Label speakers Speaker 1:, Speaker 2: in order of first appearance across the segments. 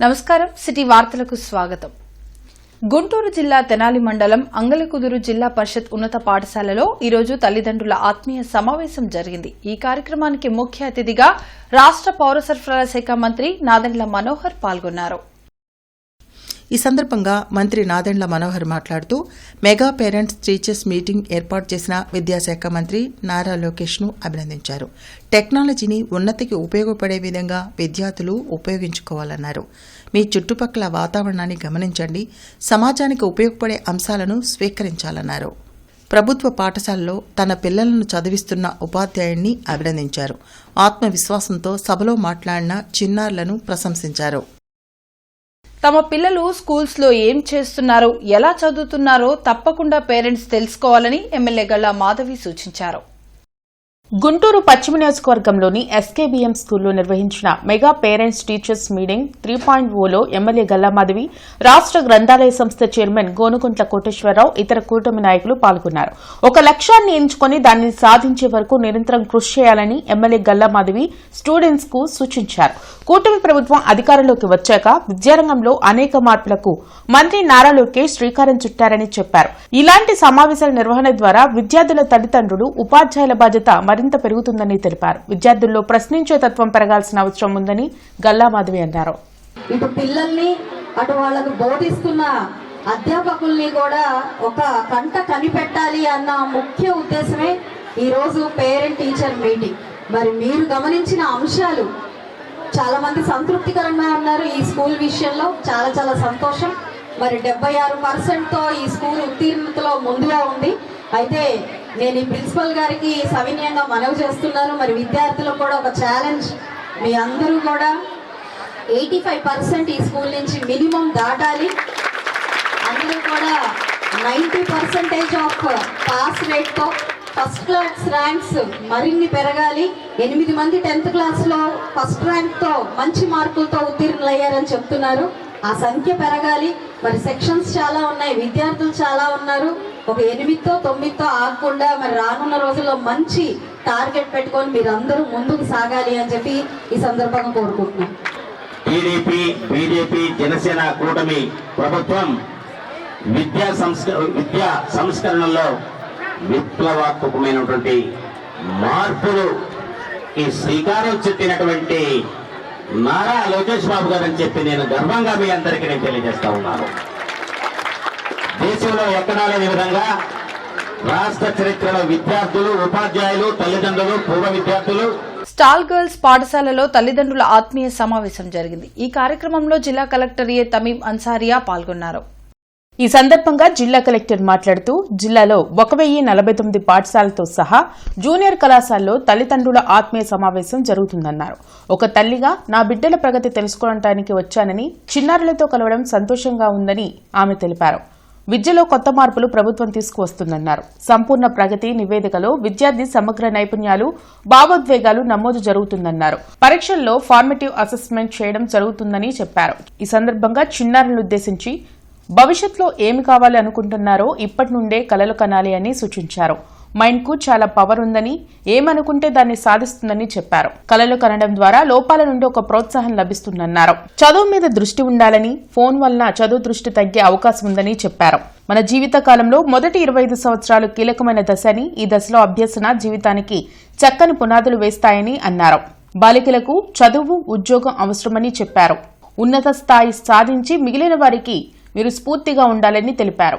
Speaker 1: నమస్కారం సిటీ వార్తలకు స్వాగతం. గుంటూరు జిల్లా తెనాలి మండలం అంగలకుదురు జిల్లా పరిషత్ ఉన్నత పాఠశాలలో ఈరోజు తల్లిదండ్రుల ఆత్మీయ సమావేశం జరిగింది. ఈ కార్యక్రమానికి ముఖ్య అతిథిగా రాష్ట్ర పౌర సరఫరాల శాఖ మంత్రి నాదెండ్ల మనోహర్ పాల్గొన్నారు.
Speaker 2: ఈ సందర్భంగా మంత్రి నాదెండ్ల మనోహర్ మాట్లాడుతూ మెగా పేరెంట్స్ టీచర్స్ మీటింగ్ ఏర్పాటు చేసిన విద్యాశాఖ మంత్రి నారా లోకేష్ ను అభినందించారు. టెక్నాలజీని ఉన్నతికి ఉపయోగపడే విధంగా విద్యార్థులు ఉపయోగించుకోవాలన్నారు. మీ చుట్టుపక్కల వాతావరణాన్ని గమనించండి, సమాజానికి ఉపయోగపడే అంశాలను స్వీకరించాలన్నారు. ప్రభుత్వ పాఠశాలలో తన పిల్లలను చదివిస్తున్న ఉపాధ్యాయుడిని అభినందించారు. ఆత్మవిశ్వాసంతో సభలో మాట్లాడిన చిన్నారులను ప్రశంసించారు.
Speaker 1: తమ పిల్లలు స్కూల్స్ లో ఏం చేస్తున్నారో, ఎలా చదువుతున్నారో తప్పకుండా పేరెంట్స్ తెలుసుకోవాలని ఎమ్మెల్యే గల్లా మాధవి సూచించారు. గుంటూరు పశ్చిమ నియోజకవర్గంలోని ఎస్కేబీఎం స్కూల్లో నిర్వహించిన మెగా పేరెంట్స్ టీచర్స్ మీటింగ్ 3.0లో ఎమ్మెల్యే గల్లా మాధవి, రాష్ట్ర గ్రంథాలయ సంస్థ చైర్మన్ గోనుగుంట్ల కోటేశ్వరరావు, ఇతర కూటమి నాయకులు పాల్గొన్నారు. ఒక లక్ష్యాన్ని ఎంచుకుని దాన్ని సాధించే వరకు నిరంతరం కృషి చేయాలని ఎమ్మెల్యే గల్లా మాధవి స్టూడెంట్స్ కు సూచించారు. కూటమి ప్రభుత్వం అధికారంలోకి వచ్చాక విద్యారంగంలో అనేక మార్పులకు మంత్రి నారా లోకేష్ శ్రీకారం చుట్టారని చెప్పారు. ఇలాంటి సమావేశాల నిర్వహణ ద్వారా విద్యార్థుల తల్లిదండ్రులు, ఉపాధ్యాయుల బాధ్యత మరింత పెరుగుతుందని తెలిపారు. విద్యార్థుల్లో ప్రశ్నించే తత్వం పెరగాల్సిన అవసరం ఉందని గల్లా మాధవి అన్నారు.
Speaker 3: ఇటు పిల్లల్ని అటు వాళ్ళకు బోధిస్తున్న అధ్యాపకుల్ని కూడా ఒక కంట కనిపెట్టాలి అన్న ముఖ్య ఉద్దేశమే ఈరోజు పేరెంట్ టీచర్ మీటింగ్. మరి మీరు గమనించిన అంశాలు చాలా మంది సంతృప్తికరంగా ఉన్నారు. ఈ స్కూల్ విషయంలో చాలా చాలా సంతోషం. మరి 76%తో ఈ స్కూల్ ఉత్తీర్ణతలో ముందుగా ఉంది. అయితే నేను ఈ ప్రిన్సిపల్ గారికి సవినయంగా మనవి చేస్తున్నాను. మరి విద్యార్థులకు కూడా ఒక ఛాలెంజ్, మీ అందరూ కూడా 85% ఈ స్కూల్ నుంచి మినిమం దాటాలి. అందరూ కూడా 90% ఆఫ్ పాస్ రేట్తో ఫస్ట్ క్లాస్ ర్యాంక్స్ మరిన్ని పెరగాలి. 8 మంది 10th క్లాస్లో ఫస్ట్ ర్యాంక్తో మంచి మార్కులతో ఉత్తీర్ణులయ్యారని చెప్తున్నారు. ఆ సంఖ్య పెరగాలి. మరి సెక్షన్స్ చాలా ఉన్నాయి, విద్యార్థులు చాలా ఉన్నారు. ఒక 8తో 9తో ఆగకుండా మరి రానున్న రోజుల్లో మంచి టార్గెట్ పెట్టుకొని మీరందరూ ముందుకు సాగాలి అని చెప్పి ఈ సందర్భంగా కోరుకుంటున్నాం.
Speaker 4: టీడీపీ, బీజేపీ, జనసేన కూటమి ప్రభుత్వం విద్యా సంస్కరణలో విప్లవాత్మకమైనటువంటి మార్పులు ఈ శ్రీకారం చుట్టినటువంటి నారా లోకేష్ బాబు గారు అని చెప్పి నేను గర్వంగా మీ అందరికీ నేను తెలియజేస్తా ఉన్నాను. దేశంలో ఎక్కడా లేని విధంగా రాష్ట్ర చరిత్రలో విద్యార్థులు, ఉపాధ్యాయులు, తల్లిదండ్రులు, పూర్వ విద్యార్థులు
Speaker 1: స్టాల్ గర్ల్స్ పాఠశాలలో తల్లిదండ్రుల ఆత్మీయ సమావేశం జరిగింది. ఈ కార్యక్రమంలో జిల్లా కలెక్టర్ ఏ తమీం అన్సారియా పాల్గొన్నారు.
Speaker 5: ఈ సందర్భంగా జిల్లా కలెక్టర్ మాట్లాడుతూ జిల్లాలో 1049 పాఠశాలతో సహా జూనియర్ కళాశాలలో తల్లిదండ్రుల ఆత్మీయ సమావేశం జరుగుతుందన్నారు. ఒక తల్లిగా నా బిడ్డల ప్రగతి తెలుసుకోవడానికి వచ్చానని, చిన్నారులతో కలవడం సంతోషంగా ఉందని ఆమె తెలిపారు. విద్యలో కొత్త మార్పులు ప్రభుత్వం తీసుకువస్తుందన్నారు. సంపూర్ణ ప్రగతి నివేదికలో విద్యార్థి సమగ్ర నైపుణ్యాలు, భావోద్వేగాలు నమోదు జరుగుతుందన్నారు. పరీక్షల్లో ఫార్మేటివ్ అసెస్మెంట్ చేయడం జరుగుతుందని చెప్పారు. ఈ సందర్భంగా చిన్నారులను ఉద్దేశించి భవిష్యత్తులో ఏమి కావాలి అనుకుంటున్నారో ఇప్పటి నుండే కలలు కనాలి అని సూచించారు. మైండ్ కు చాలా పవర్ ఉందని, ఏమనుకుంటే దాన్ని సాధిస్తుందని చెప్పారు. కలలు కనడం ద్వారా లోపాల నుండి ఒక ప్రోత్సాహం లభిస్తుందన్నారు. చదువు మీద దృష్టి ఉండాలని, ఫోన్ వలన చదువు దృష్టి తగ్గే అవకాశం ఉందని చెప్పారు. మన జీవిత కాలంలో మొదటి 25 సంవత్సరాలు కీలకమైన దశ అని, ఈ దశలో అభ్యసన జీవితానికి చక్కని పునాదులు వేస్తాయని అన్నారు. బాలికలకు చదువు, ఉద్యోగం అవసరమని చెప్పారు. ఉన్నత స్థాయి సాధించి మిగిలిన వారికి మీరు స్ఫూర్తిగా ఉండాలని తెలిపారు.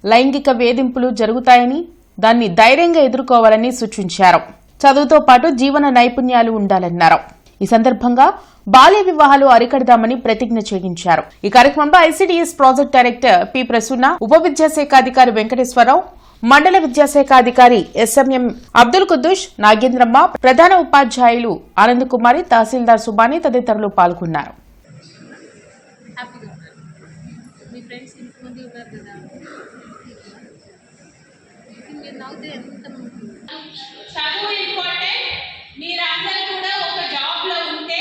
Speaker 5: లైంగిక వేధింపులు జరుగుతాయని, దాన్ని ధైర్యంగా ఎదుర్కోవాలని సూచించారు. చదువుతో పాటు జీవన నైపుణ్యాలు ఉండాలన్నారు. ఈ సందర్భంగా బాల్య వివాహాలు అరికడదామని ప్రతిజ్ఞ చేయించారు. ఈ కార్యక్రమంలో ICDS project director P Prasuna, ఉప విద్యాశాఖ అధికారి వెంకటేశ్వరరావు, మండల విద్యాశాఖ అధికారి ఎస్ఎంఎం అబ్దుల్ కుద్దూష్, నాగేంద్రమ్మ, ప్రధాన ఉపాధ్యాయులు ఆనంద్ కుమారి, తహసీల్దార్ సుబాని తదితరులు పాల్గొన్నారు.
Speaker 6: చదువు ఇంపార్టెంట్. మీరందరూ కూడా ఒక జాబ్ లో ఉంటే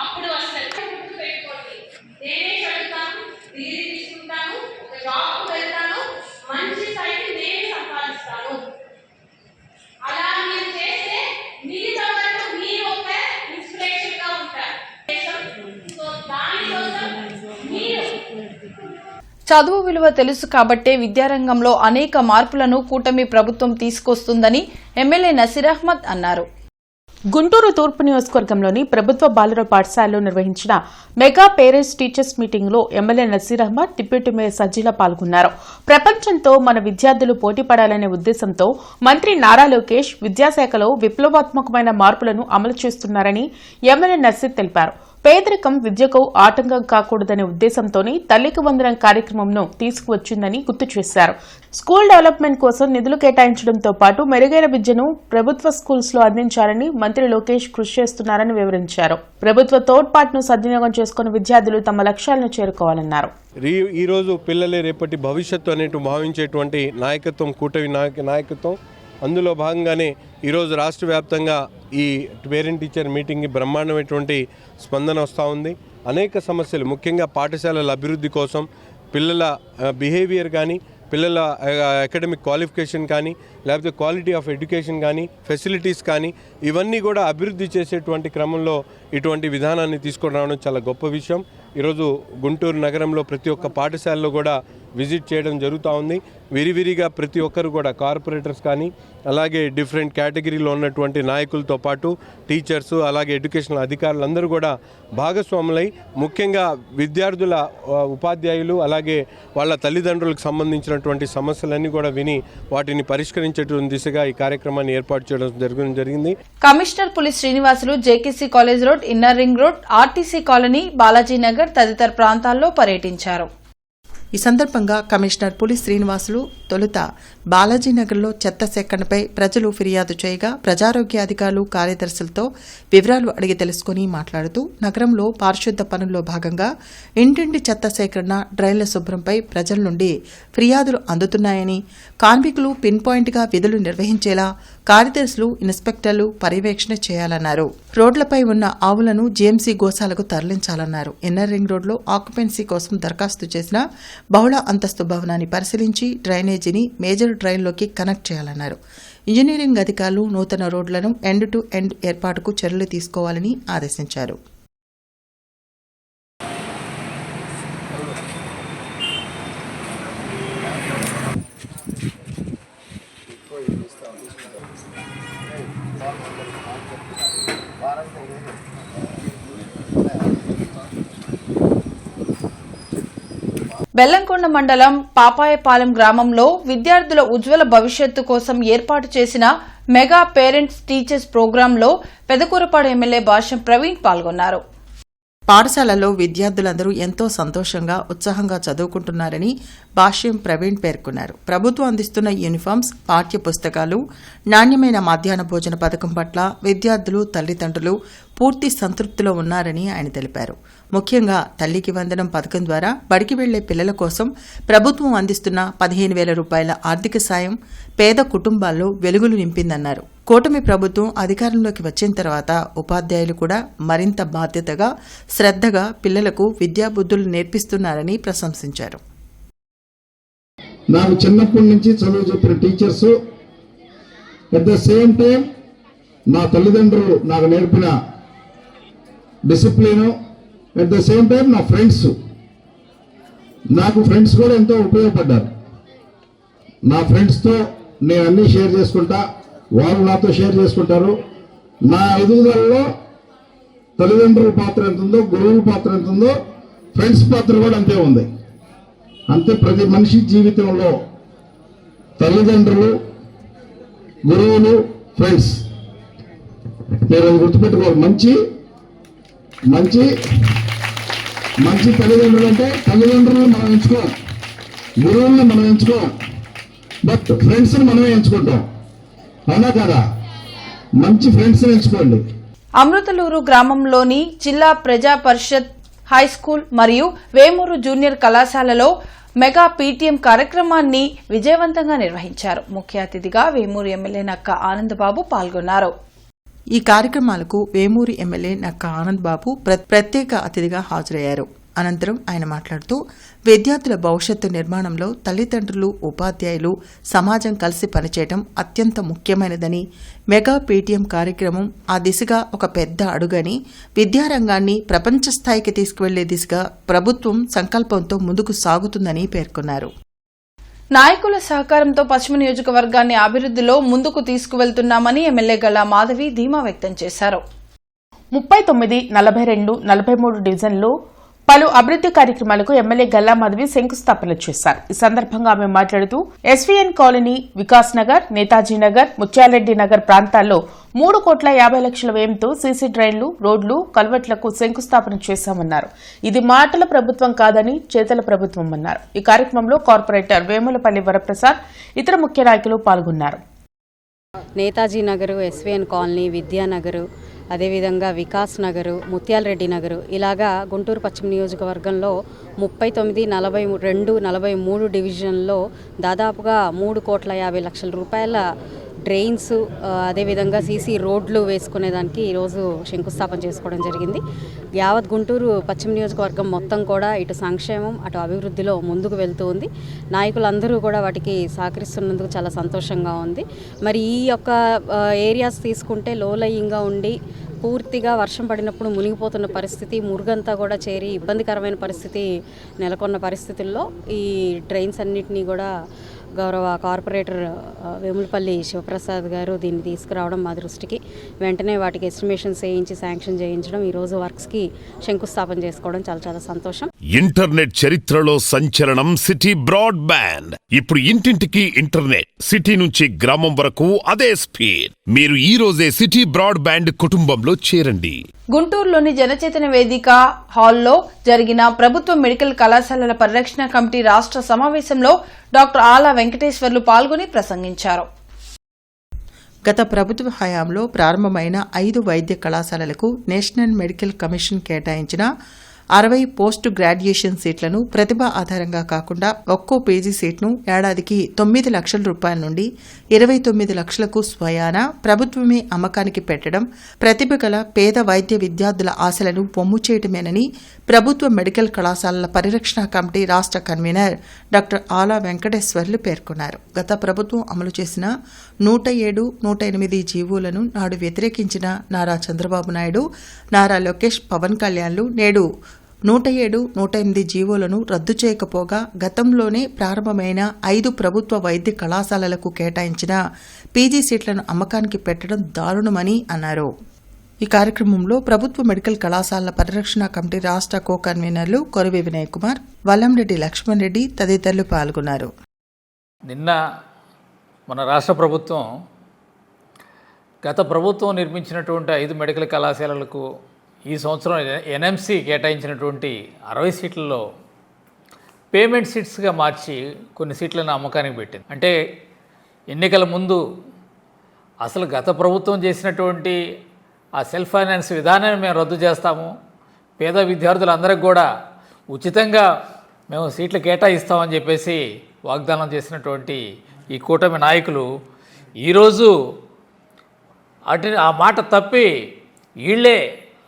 Speaker 6: అప్పుడు వస్తారు. పెట్టుకోండి, నేనే చదువుతాను, డిగ్రీ తీసుకుంటాను, ఒక జాబ్ వెళ్తాను, మంచి స్థాయికి నేనే సంపాదిస్తాను. అలా మీరు చేస్తే మిగతా వాళ్ళు మీరు ఒక ఇన్స్పిరేషన్ గా ఉంటారు. సో దానికోసం
Speaker 1: చదువు విలువ తెలుసు కాబట్టే విద్యారంగంలో అనేక మార్పులను కూటమి ప్రభుత్వం తీసుకొస్తుందని ఎమ్మెల్యే నసీర్ అహ్మద్ అన్నారు.
Speaker 5: గుంటూరు తూర్పు నియోజకవర్గంలోని ప్రభుత్వ బాలుర పాఠశాలలో నిర్వహించిన మెగా పేరెంట్స్ టీచర్స్ మీటింగ్ లో MLA Naseer Ahmed, deputy mayor Sajjala పాల్గొన్నారు. ప్రపంచంతో మన విద్యార్థులు పోటీ పడాలనే ఉద్దేశంతో మంత్రి నారా లోకేష్ విద్యాశాఖలో విప్లవాత్మకమైన మార్పులను అమలు చేస్తున్నారని ఎమ్మెల్యే నసీర్ తెలిపారు. పేదరికం విద్యకు ఆటంకం కాకూడదనే ఉద్దేశంతోనే తల్లికి వందనం కార్యక్రమంను తీసుకువచ్చిందని గుర్తు చేశారు. స్కూల్ డెవలప్మెంట్ కోసం నిధులు కేటాయించడంతో పాటు మెరుగైన విద్యను ప్రభుత్వ స్కూల్స్ లో అందించాలని మంత్రి లోకేష్ కృషి చేస్తున్నారని వివరించారు. ప్రభుత్వ తోడ్పాటును సద్వినియోగం చేసుకుని విద్యార్థులు తమ లక్ష్యాలను చేరుకోవాలన్నారు.
Speaker 7: ఈ రోజు పిల్లలే రేపటి భవిష్యత్తు అనేటు భావించేటువంటి నాయకత్వం కూటమి నాయకత్వం. అందులో భాగంగానే ఈరోజు రాష్ట్ర వ్యాప్తంగా ఈ పేరెంట్ టీచర్ మీటింగ్కి బ్రహ్మాండమైనటువంటి స్పందన వస్తూ ఉంది. అనేక సమస్యలు, ముఖ్యంగా పాఠశాలల అభివృద్ధి కోసం పిల్లల బిహేవియర్ కానీ, పిల్లల అకాడమిక్ క్వాలిఫికేషన్ కానీ, లేకపోతే క్వాలిటీ ఆఫ్ ఎడ్యుకేషన్ కానీ, ఫెసిలిటీస్ కానీ, ఇవన్నీ కూడా అభివృద్ధి చేసేటువంటి క్రమంలో ఇటువంటి విధానాన్ని తీసుకొని రావడం చాలా గొప్ప విషయం. ఈరోజు గుంటూరు నగరంలో ప్రతి ఒక్క పాఠశాలలో కూడా విజిట్ చేయడం జరుగుతూ ఉంది. విరివిరిగా ప్రతి ఒక్కరు కూడా కార్పొరేటర్స్ కానీ, అలాగే డిఫరెంట్ కేటగిరీలో ఉన్నటువంటి నాయకులతో పాటు టీచర్స్, అలాగే ఎడ్యుకేషనల్ అధికారులందరూ కూడా భాగస్వాములై, ముఖ్యంగా విద్యార్థుల ఉపాధ్యాయులు అలాగే వాళ్ళ తల్లిదండ్రులకు సంబంధించినటువంటి సమస్యలన్నీ కూడా విని వాటిని పరిష్కరించేటువంటి దిశగా ఈ కార్యక్రమాన్ని ఏర్పాటు చేయడం జరిగింది.
Speaker 1: కమిషనర్ పులి Srinivasulu JKC college road, inner ring road, RTC colony, Balaji Nagar తదితర ప్రాంతాల్లో పర్యటించారు.
Speaker 2: ఈ సందర్భంగా కమిషనర్ పులి శ్రీనివాసులు తొలుత బాలాజీనగర్లో చెత్త సేకరణపై ప్రజలు ఫిర్యాదు చేయగా ప్రజారోగ్య అధికారులు, కార్యదర్శులతో వివరాలు అడిగి తెలుసుకుని మాట్లాడుతూ నగరంలో పారిశుద్ధ్య పనుల్లో భాగంగా ఇంటింటి చెత్త సేకరణ, డ్రైన్ల శుభ్రంపై ప్రజల నుండి ఫిర్యాదులు అందుతున్నాయని, కార్మికులు పిన్ పాయింట్గా విధులు నిర్వహించేలా కార్యదర్శులు, ఇన్స్పెక్టర్లు పర్యవేక్షణ చేయాలన్నారు. రోడ్లపై ఉన్న ఆవులను జీఎంసీ గోశాలకు తరలించాలన్నారు. ఇన్నర్ రింగ్ రోడ్లో ఆక్యుపెన్సీ కోసం దరఖాస్తు చేసిన బహుళ అంతస్తు భవనాన్ని పరిశీలించి డ్రైనేజీని మేజర్ డ్రైన్లోకి కనెక్ట్ చేయాలన్నారు. ఇంజనీరింగ్ అధికారులు నూతన రోడ్లను ఎండ్ టు ఎండ్ ఏర్పాటుకు చర్యలు తీసుకోవాలని ఆదేశించారు.
Speaker 1: బెల్లంకొండ మండలం పాపాయపాలెం గ్రామంలో విద్యార్థుల ఉజ్వల భవిష్యత్తు కోసం ఏర్పాటు చేసిన మెగా పేరెంట్స్ టీచర్స్ ప్రోగ్రాంలో పెదకూరపాడు ఎమ్మెల్యే భాష్యం ప్రవీణ్ పాల్గొన్నారు.
Speaker 2: పాఠశాలలో విద్యార్థులందరూ ఎంతో సంతోషంగా, ఉత్సాహంగా చదువుకుంటున్నారని భాష్యం ప్రవీణ్ పేర్కొన్నారు. ప్రభుత్వం అందిస్తున్న యూనిఫామ్స్, పాఠ్య పుస్తకాలు, నాణ్యమైన మధ్యాహ్న భోజన పథకం పట్ల విద్యార్థులు, తల్లిదండ్రులు పూర్తి సంతృప్తిలో ఉన్నారని ఆయన తెలిపారు. ముఖ్యంగా తల్లికి వందనం పథకం ద్వారా బడికి వెళ్లే పిల్లల కోసం ప్రభుత్వం అందిస్తున్న 15,000 రూపాయల ఆర్థిక సాయం పేద కుటుంబాల్లో వెలుగులు నింపిందన్నారు. కూటమి ప్రభుత్వం అధికారంలోకి వచ్చిన తర్వాత ఉపాధ్యాయులు కూడా మరింత బాధ్యతగా, శ్రద్ధగా పిల్లలకు విద్యాబుద్ధులు నేర్పిస్తున్నారని ప్రశంసించారు.
Speaker 8: నాకు చిన్నప్పటి నుంచి చదువు చెప్పిన teachers, at the same time నా తల్లిదండ్రులు నాకు నేర్పిన discipline, at the same time నా ఫ్రెండ్స్, నాకు ఫ్రెండ్స్ కూడా ఎంతో ఉపయోగపడ్డారు. నా ఫ్రెండ్స్తో నేను అన్నీ షేర్ చేసుకుంటా, వాళ్ళు నాతో షేర్ చేసుకుంటారు. నా ఎదుగుదలలో తల్లిదండ్రుల పాత్ర ఎంత ఉందో, గురువుల పాత్ర ఎంత ఉందో, ఫ్రెండ్స్ పాత్ర కూడా అంతే ఉంది. అంతే ప్రతి మనిషి జీవితంలో తల్లిదండ్రులు, గురువులు, ఫ్రెండ్స్, మీరు అది గుర్తుపెట్టుకోవాలి. మంచి మంచి మంచి తల్లిదండ్రులు అంటే తల్లిదండ్రులను మనం ఎంచుకోం, గురువులను మనం ఎంచుకోం, బట్ ఫ్రెండ్స్ని మనమే ఎంచుకుంటాం. అవునా కదా? మంచి ఫ్రెండ్స్ని ఎంచుకోండి.
Speaker 1: అమృతలూరు గ్రామంలోని జిల్లా ప్రజా పరిషత్ హైస్కూల్ మరియు వేమూరు జూనియర్ కళాశాలలో మెగా పీటీఎం కార్యక్రమాన్ని విజయవంతంగా నిర్వహించారు. ముఖ్య అతిథిగా వేమూరు ఎమ్మెల్యే నక్క ఆనందబాబు పాల్గొన్నారు.
Speaker 2: ఈ కార్యక్రమాలకు వేమూరి ఎమ్మెల్యే నక్క ఆనందబాబు ప్రత్యేక అతిథిగా హాజరయ్యారు. అనంతరం ఆయన మాట్లాడుతూ విద్యార్థుల భవిష్యత్తు నిర్మాణంలో తల్లిదండ్రులు, ఉపాధ్యాయులు, సమాజం కలిసి పనిచేయడం అత్యంత ముఖ్యమైనదని, మెగా పేటీఎం కార్యక్రమం ఆ దిశగా ఒక పెద్ద అడుగని, విద్యారంగాన్ని ప్రపంచ స్థాయికి తీసుకువెళ్లే దిశగా ప్రభుత్వం సంకల్పంతో ముందుకు సాగుతుందని పేర్కొన్నారు.
Speaker 1: నాయకుల సహకారంతో పశ్చిమ నియోజకవర్గాన్ని అభివృద్ధిలో ముందుకు తీసుకువెళ్తున్నామని ఎమ్మెల్యే గల్లా మాధవి ధీమా వ్యక్తం చేశారు.
Speaker 5: 39, 42, 43 డివిజన్లో పలు అభివృద్ది కార్యక్రమాలకు ఎమ్మెల్యే గల్లా మాధవి శంకుస్థాపన చేశారు. ఈ సందర్భంగా ఆమె మాట్లాడుతూ ఎస్వీఎన్ కాలనీ, వికాస్ నగర్, నేతాజీ నగర్, ముత్యాలరెడ్డి నగర్ ప్రాంతాల్లో 3,50,00,000 వ్యయంతో సీసీ డ్రైన్లు, రోడ్లు, కల్వర్ట్లకు శంకుస్థాపన చేశామన్నారు. ఇది మాటల ప్రభుత్వం కాదని చేతల ప్రభుత్వం అన్నారు. ఈ కార్యక్రమంలో కార్పొరేటర్ వేములపల్లి వరప్రసాద్, ఇతర ముఖ్య నాయకులు పాల్గొన్నారు.
Speaker 9: నేతాజీ నగరు, ఎస్వీఎన్ కాలనీ, విద్యానగరు, అదేవిధంగా వికాస్ నగరు, ముత్యాలరెడ్డి నగరు, ఇలాగా గుంటూరు పశ్చిమ నియోజకవర్గంలో 39, 42, 43 డివిజన్లో దాదాపుగా 3,50,00,000 రూపాయల డ్రైన్స్, అదేవిధంగా సీసీ రోడ్లు వేసుకునేదానికి ఈరోజు శంకుస్థాపన చేసుకోవడం జరిగింది. యావత్ గుంటూరు పశ్చిమ నియోజకవర్గం మొత్తం కూడా ఇటు సంక్షేమం, అటు అభివృద్ధిలో ముందుకు వెళ్తూ ఉంది. నాయకులందరూ కూడా వాటికి సహకరిస్తున్నందుకు చాలా సంతోషంగా ఉంది. మరి ఈ యొక్క ఏరియాస్ తీసుకుంటే లోలయింగా ఉండి పూర్తిగా వర్షం పడినప్పుడు మునిగిపోతున్న పరిస్థితి, మురుగంతా కూడా చేరి ఇబ్బందికరమైన పరిస్థితి నెలకొన్న పరిస్థితుల్లో ఈ డ్రైన్స్ అన్నిటినీ కూడా గౌరవ కార్పొరేటర్ వేములపల్లి శివప్రసాద్ గారు దీన్ని తీసుకురావడం మా దృష్టికి, వెంటనే వాటికి ఎస్టిమేషన్స్ వేయించి శాంక్షన్ చేయించడం, ఈరోజు వర్క్స్కి శంకుస్థాపన చేసుకోవడం చాలా చాలా సంతోషం.
Speaker 10: ఇంటర్నెట్ చరిత్రలో సంచలనం సిటీ బ్రాడ్బ్యాండ్. ఇప్పుడు ఇంటింటికి ఇంటర్నెట్, సిటీ నుంచి గ్రామం వరకు అదే స్పీడ్. మీరు ఈ రోజే సిటీ బ్రాడ్బ్యాండ్ కుటుంబంలో చేరండి.
Speaker 1: గుంటూరులోని జనచేతన వేదిక హాల్లో జరిగిన ప్రభుత్వ మెడికల్ కళాశాలల పరిరక్షణ కమిటీ రాష్ట్ర సమావేశంలో డాక్టర్ ఆలా వెంకటేశ్వర్లు పాల్గొని ప్రసంగించారు.
Speaker 2: గత ప్రభుత్వ హయాంలో ప్రారంభమైన 5 వైద్య కళాశాలలకు నేషనల్ మెడికల్ కమిషన్ కేటాయించిన 60 పోస్ట్ గ్రాడ్యుయేషన్ సీట్లను ప్రతిభ ఆధారంగా కాకుండా ఒక్కో పీజీ సీట్ను ఏడాదికి 9 లక్షల రూపాయల నుండి 29 లక్షలకు స్వయాన ప్రభుత్వమే అమ్మకానికి పెట్టడం ప్రతిభ గల పేద వైద్య విద్యార్థుల ఆశలను పొమ్ము చేయటమేనని ప్రభుత్వ మెడికల్ కళాశాలల పరిరక్షణ కమిటీ రాష్ట్ర కన్వీనర్ డాక్టర్ ఆలా వెంకటేశ్వర్లు పేర్కొన్నారు. గత ప్రభుత్వం అమలు చేసిన 107, 108 జీవోలను నాడు వ్యతిరేకించిన నారా చంద్రబాబు నాయుడు, నారా లోకేష్, పవన్ కళ్యాణ్లు నేడు 107, 108 జీవోలను రద్దు చేయకపోగా గతంలోనే ప్రారంభమైన 5 ప్రభుత్వ వైద్య కళాశాలలకు కేటాయించిన పీజీ సీట్లను అమ్మకానికి పెట్టడం దారుణమని అన్నారు. ఈ కార్యక్రమంలో ప్రభుత్వ మెడికల్ కళాశాలల పరిరక్షణ కమిటీ రాష్ట్ర కో కన్వీనర్లు కొరవి వినయ్ కుమార్, వల్లంరెడ్డి లక్ష్మణ్ రెడ్డి తదితరులు పాల్గొన్నారు.
Speaker 11: నిన్న మన రాష్ట్ర ప్రభుత్వం గత ప్రభుత్వం నిర్మించినటువంటి 5 మెడికల్ కళాశాలలకు ఈ సంవత్సరం ఎన్ఎంసీ కేటాయించినటువంటి 60 సీట్లలో పేమెంట్ సీట్స్గా మార్చి కొన్ని సీట్లను అమ్మకానికి పెట్టింది. అంటే ఎన్నికల ముందు అసలు గత ప్రభుత్వం చేసినటువంటి ఆ సెల్ఫ్ ఫైనాన్స్ విధానాన్ని మేము రద్దు చేస్తాము, పేద విద్యార్థులందరికీ కూడా ఉచితంగా మేము సీట్లు కేటాయిస్తామని చెప్పేసి వాగ్దానం చేసినటువంటి ఈ కూటమి నాయకులు ఈరోజు ఆ మాట తప్పి వీళ్ళే